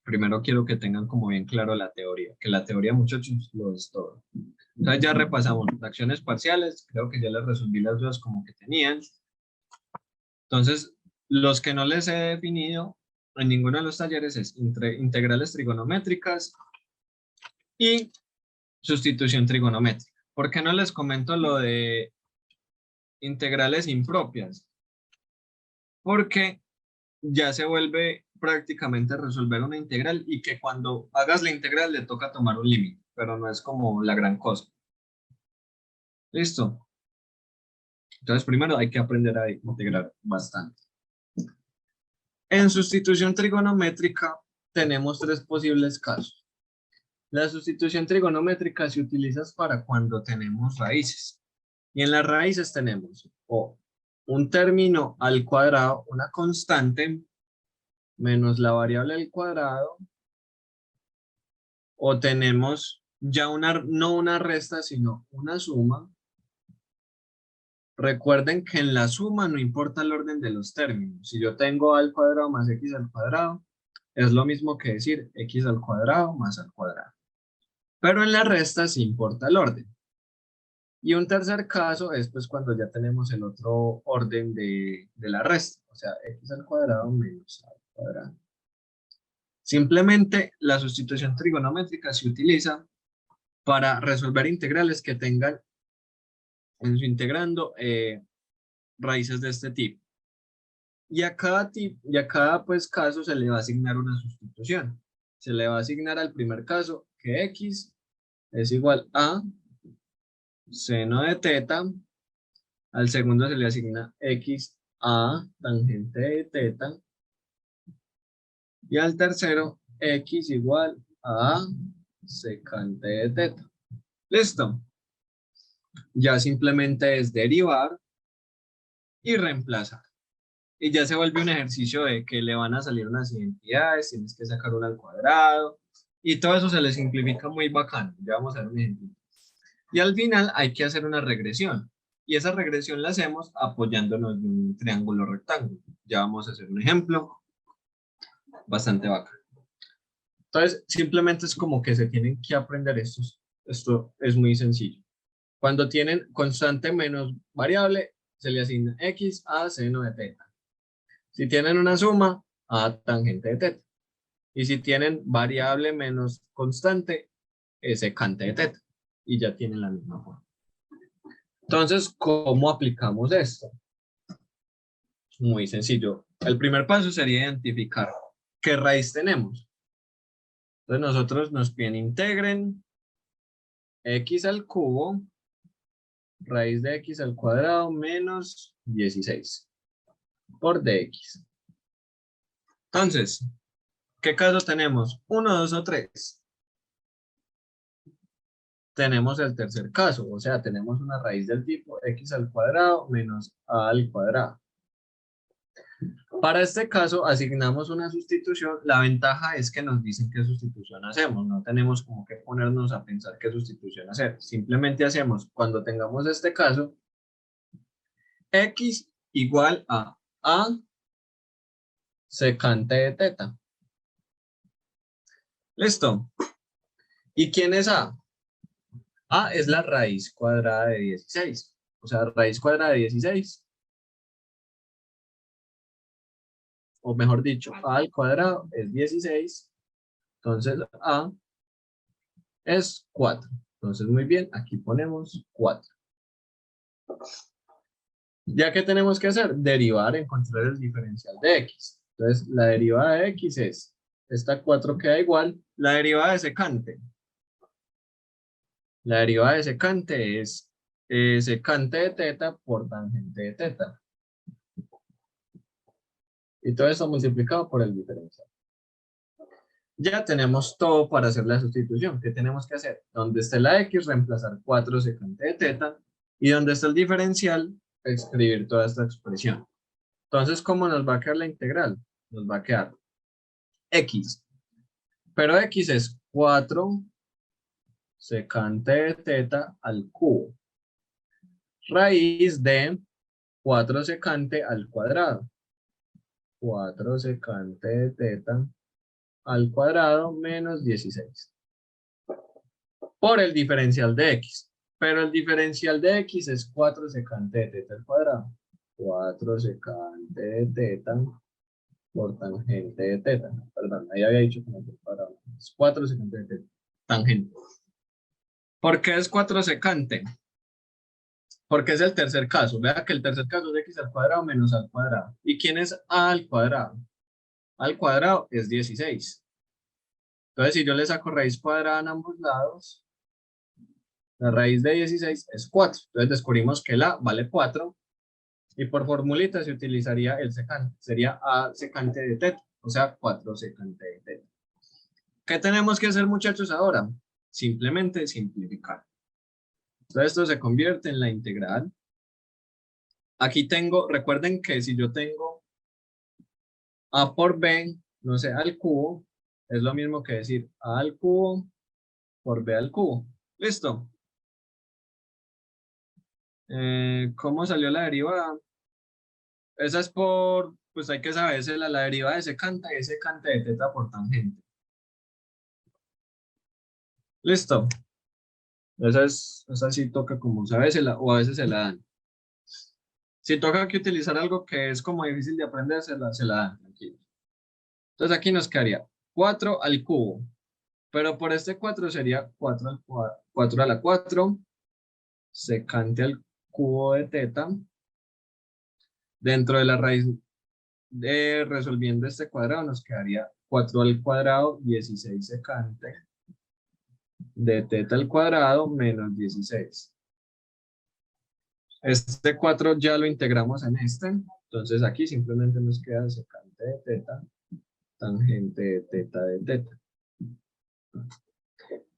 Speaker 1: Primero quiero que tengan como bien claro la teoría, que la teoría, muchachos, lo es todo. Entonces ya repasamos fracciones parciales, creo que ya les resolví las dudas como que tenían. Entonces, los que no les he definido en ninguno de los talleres es integrales trigonométricas y sustitución trigonométrica. ¿Por qué no les comento lo de integrales impropias? Porque ya se vuelve prácticamente resolver una integral y que cuando hagas la integral le toca tomar un límite, pero no es como la gran cosa. ¿Listo? Entonces primero hay que aprender a integrar bastante. En sustitución trigonométrica tenemos 3 posibles casos. La sustitución trigonométrica se utiliza para cuando tenemos raíces. Y en las raíces tenemos un término al cuadrado, una constante, menos la variable al cuadrado, o tenemos ya no una resta, sino una suma. Recuerden que en la suma no importa el orden de los términos. Si yo tengo a al cuadrado más x al cuadrado, es lo mismo que decir x al cuadrado más al cuadrado. Pero en la resta sí importa el orden. Y un tercer caso es pues cuando ya tenemos el otro orden de la resta. O sea, x al cuadrado menos a al cuadrado. Simplemente la sustitución trigonométrica se utiliza para resolver integrales que tengan en su integrando raíces de este tipo. Y a cada pues, caso se le va a asignar una sustitución. Se le va a asignar al primer caso que x es igual a seno de teta. Al segundo se le asigna x a tangente de teta. Y al tercero x igual a secante de teta. ¿Listo? Ya simplemente es derivar y reemplazar. Y ya se vuelve un ejercicio de que le van a salir unas identidades, tienes que sacar una al cuadrado, y todo eso se le simplifica muy bacano. Ya vamos a ver un ejemplo. Y al final hay que hacer una regresión, y esa regresión la hacemos apoyándonos en un triángulo rectángulo. Ya vamos a hacer un ejemplo bastante bacano. Entonces, simplemente es como que se tienen que aprender estos. Esto es muy sencillo. Cuando tienen constante menos variable, se le asigna x a seno de teta. Si tienen una suma, a tangente de teta. Y si tienen variable menos constante, secante de teta. Y ya tienen la misma forma. Entonces, ¿cómo aplicamos esto? Muy sencillo. El primer paso sería identificar qué raíz tenemos. Entonces nosotros nos piden integren x al cubo, raíz de x al cuadrado menos 16 por dx. Entonces, ¿qué caso tenemos? 1, 2 o 3. Tenemos el tercer caso, o sea, tenemos una raíz del tipo x al cuadrado menos a al cuadrado. Para este caso asignamos una sustitución. La ventaja es que nos dicen qué sustitución hacemos. No tenemos como que ponernos a pensar qué sustitución hacer. Simplemente hacemos, cuando tengamos este caso, x igual a secante de teta. ¿Listo? ¿Y quién es a? A es la raíz cuadrada de 16. O sea, raíz cuadrada de 16. O mejor dicho, a al cuadrado es 16. Entonces, a es 4. Entonces, muy bien, aquí ponemos 4. Ya que tenemos que hacer, derivar, encontrar el diferencial de x. Entonces, la derivada de x es, esta 4 queda igual, la derivada de secante. La derivada de secante es secante de teta por tangente de teta. Y todo eso multiplicado por el diferencial. Ya tenemos todo para hacer la sustitución. ¿Qué tenemos que hacer? Donde esté la x, reemplazar 4 secante de teta. Y donde está el diferencial, escribir toda esta expresión. Entonces, ¿cómo nos va a quedar la integral? Nos va a quedar x. Pero x es 4 secante de teta al cubo. Raíz de 4 secante al cuadrado. 4 secante de teta al cuadrado menos 16. Por el diferencial de x. Pero el diferencial de x es 4 secante de teta al cuadrado. 4 secante de teta por tangente de teta. Perdón, ahí había dicho que no al cuadrado. Es 4 secante de teta. Tangente. ¿Por qué es 4 secante? Porque es el tercer caso. Vea que el tercer caso es x al cuadrado menos al cuadrado. ¿Y quién es a al cuadrado? Al cuadrado es 16. Entonces, si yo le saco raíz cuadrada en ambos lados, la raíz de 16 es 4. Entonces, descubrimos que la vale 4. Y por formulita se utilizaría el secante. Sería a secante de teta. O sea, 4 secante de teta. ¿Qué tenemos que hacer, muchachos, ahora? Simplemente simplificar. Entonces, esto se convierte en la integral. Aquí tengo, recuerden que si yo tengo a por b, no sé, al cubo, es lo mismo que decir a al cubo por b al cubo. ¿Listo? ¿Cómo salió la derivada? Esa es por, pues hay que saber, la derivada de secante es secante de teta por tangente. ¿Listo? Esa sí toca como, ¿sabes? O a veces se la dan. Si toca que utilizar algo que es como difícil de aprender, se la dan. Tranquilo. Entonces aquí nos quedaría 4 al cubo. Pero por este 4 sería 4 al 4 a la 4 secante al cubo de teta. Dentro de la raíz de resolviendo este cuadrado nos quedaría 4 al cuadrado, 16 secante de teta al cuadrado menos 16. Este 4 ya lo integramos en este. Entonces aquí simplemente nos queda secante de teta, tangente de teta de teta.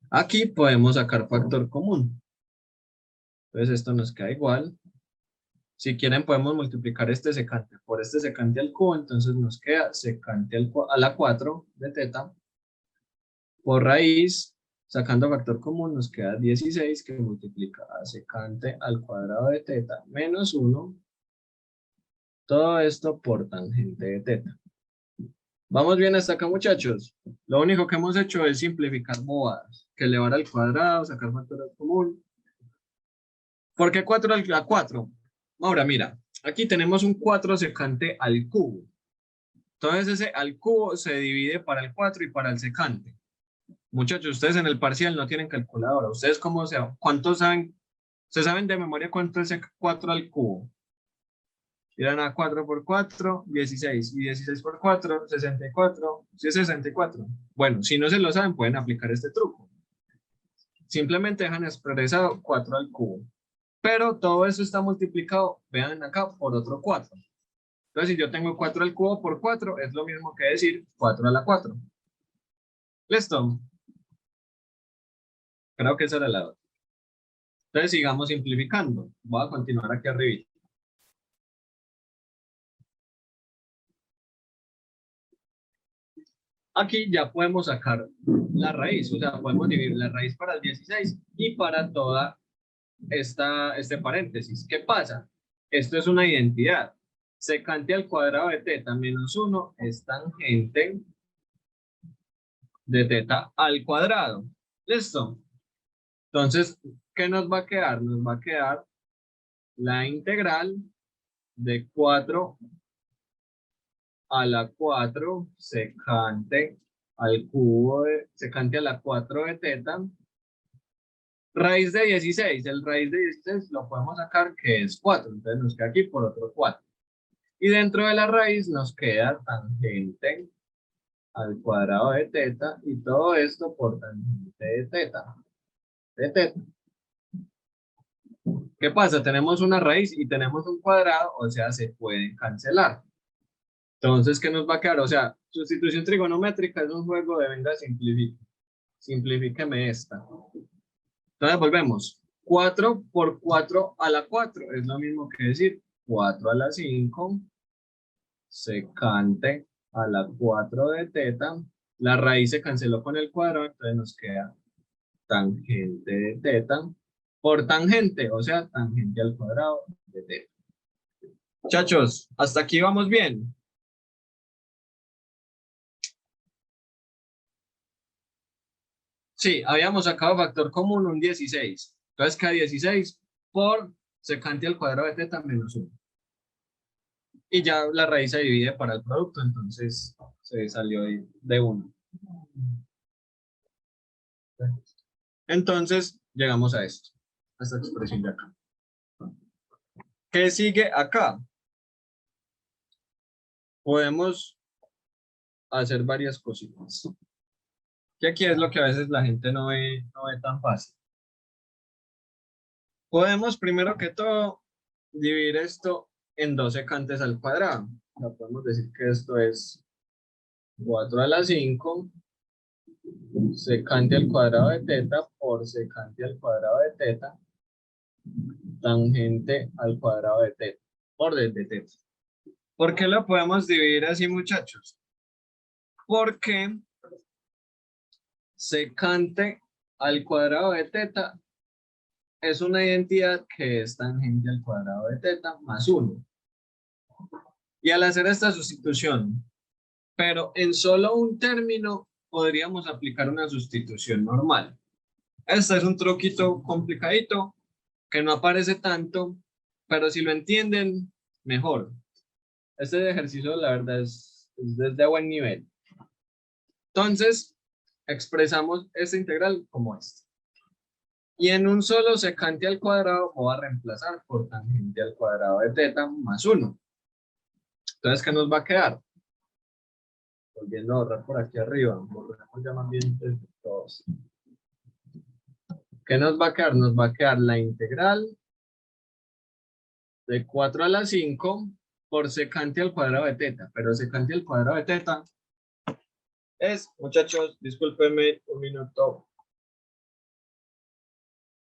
Speaker 1: Aquí podemos sacar factor común. Entonces esto nos queda igual. Si quieren podemos multiplicar este secante por este secante al cubo. Entonces nos queda secante a la 4 de teta por raíz. Sacando factor común nos queda 16 que multiplica a secante al cuadrado de teta menos 1. Todo esto por tangente de teta. ¿Vamos bien hasta acá, muchachos? Lo único que hemos hecho es simplificar bobadas. Que elevar al cuadrado, sacar factor común. ¿Por qué 4 a 4? Ahora, mira, aquí tenemos un 4 secante al cubo. Entonces ese al cubo se divide para el 4 y para el secante. Muchachos, ustedes en el parcial no tienen calculadora. ¿Ustedes cómo cuántos saben? ¿Se saben de memoria cuánto es 4 al cubo? Irán a 4 por 4, 16. Y 16 por 4, 64. ¿Sí es 64? Bueno, si no se lo saben, pueden aplicar este truco. Simplemente dejan expresado 4 al cubo. Pero todo eso está multiplicado, vean acá, por otro 4. Entonces, si yo tengo 4 al cubo por 4, es lo mismo que decir 4 a la 4. ¿Listo? Creo que esa era la otra. Entonces, sigamos simplificando. Voy a continuar aquí arriba. Aquí ya podemos sacar la raíz, o sea, podemos dividir la raíz para el 16 y para toda este paréntesis. ¿Qué pasa? Esto es una identidad. Secante al cuadrado de teta menos 1 es tangente de teta al cuadrado. ¿Listo? Entonces, ¿qué nos va a quedar? Nos va a quedar la integral de 4 a la 4 secante al cubo secante a la 4 de teta. Raíz de 16. El raíz de 16 lo podemos sacar que es 4. Entonces nos queda aquí por otro 4. Y dentro de la raíz nos queda tangente al cuadrado de teta. Y todo esto por tangente de teta. ¿Qué pasa? Tenemos una raíz y tenemos un cuadrado. O sea, se pueden cancelar. Entonces, ¿qué nos va a quedar? O sea, sustitución trigonométrica es un juego de venga, simplifíqueme esta. Entonces, volvemos. 4 por 4 a la 4 es lo mismo que decir 4 a la 5 secante a la 4 de teta. La raíz se canceló con el cuadrado, entonces nos queda tangente de teta por tangente, o sea, tangente al cuadrado de teta. Muchachos, hasta aquí vamos bien. Sí, habíamos sacado factor común un 16. Entonces queda 16 por secante al cuadrado de teta menos 1. Y ya la raíz se divide para el producto, entonces se salió de 1. Entonces llegamos a esto, a esta expresión de acá. ¿Qué sigue acá? Podemos hacer varias cositas. Que aquí es lo que a veces la gente no ve tan fácil. Podemos, primero que todo, dividir esto en 2 secantes al cuadrado. O sea, podemos decir que esto es 4 a la 5 secante al cuadrado de teta por secante al cuadrado de teta tangente al cuadrado de teta por de teta. ¿Por qué lo podemos dividir así, muchachos? Porque secante al cuadrado de teta es una identidad que es tangente al cuadrado de teta más 1. Y al hacer esta sustitución, pero en solo un término, podríamos aplicar una sustitución normal. Este es un truquito complicadito que no aparece tanto, pero si lo entienden, mejor. Este ejercicio, la verdad, es de buen nivel. Entonces, expresamos esta integral como esta. Y en un solo secante al cuadrado voy a reemplazar por tangente al cuadrado de teta más 1. Entonces, ¿qué nos va a quedar? Volviendo a borrar por aquí arriba. Borremos ya más bien desde todos. ¿Qué nos va a quedar? Nos va a quedar la integral de 4 a la 5 por secante al cuadrado de teta. Pero secante al cuadrado de teta es, muchachos, discúlpenme un minuto.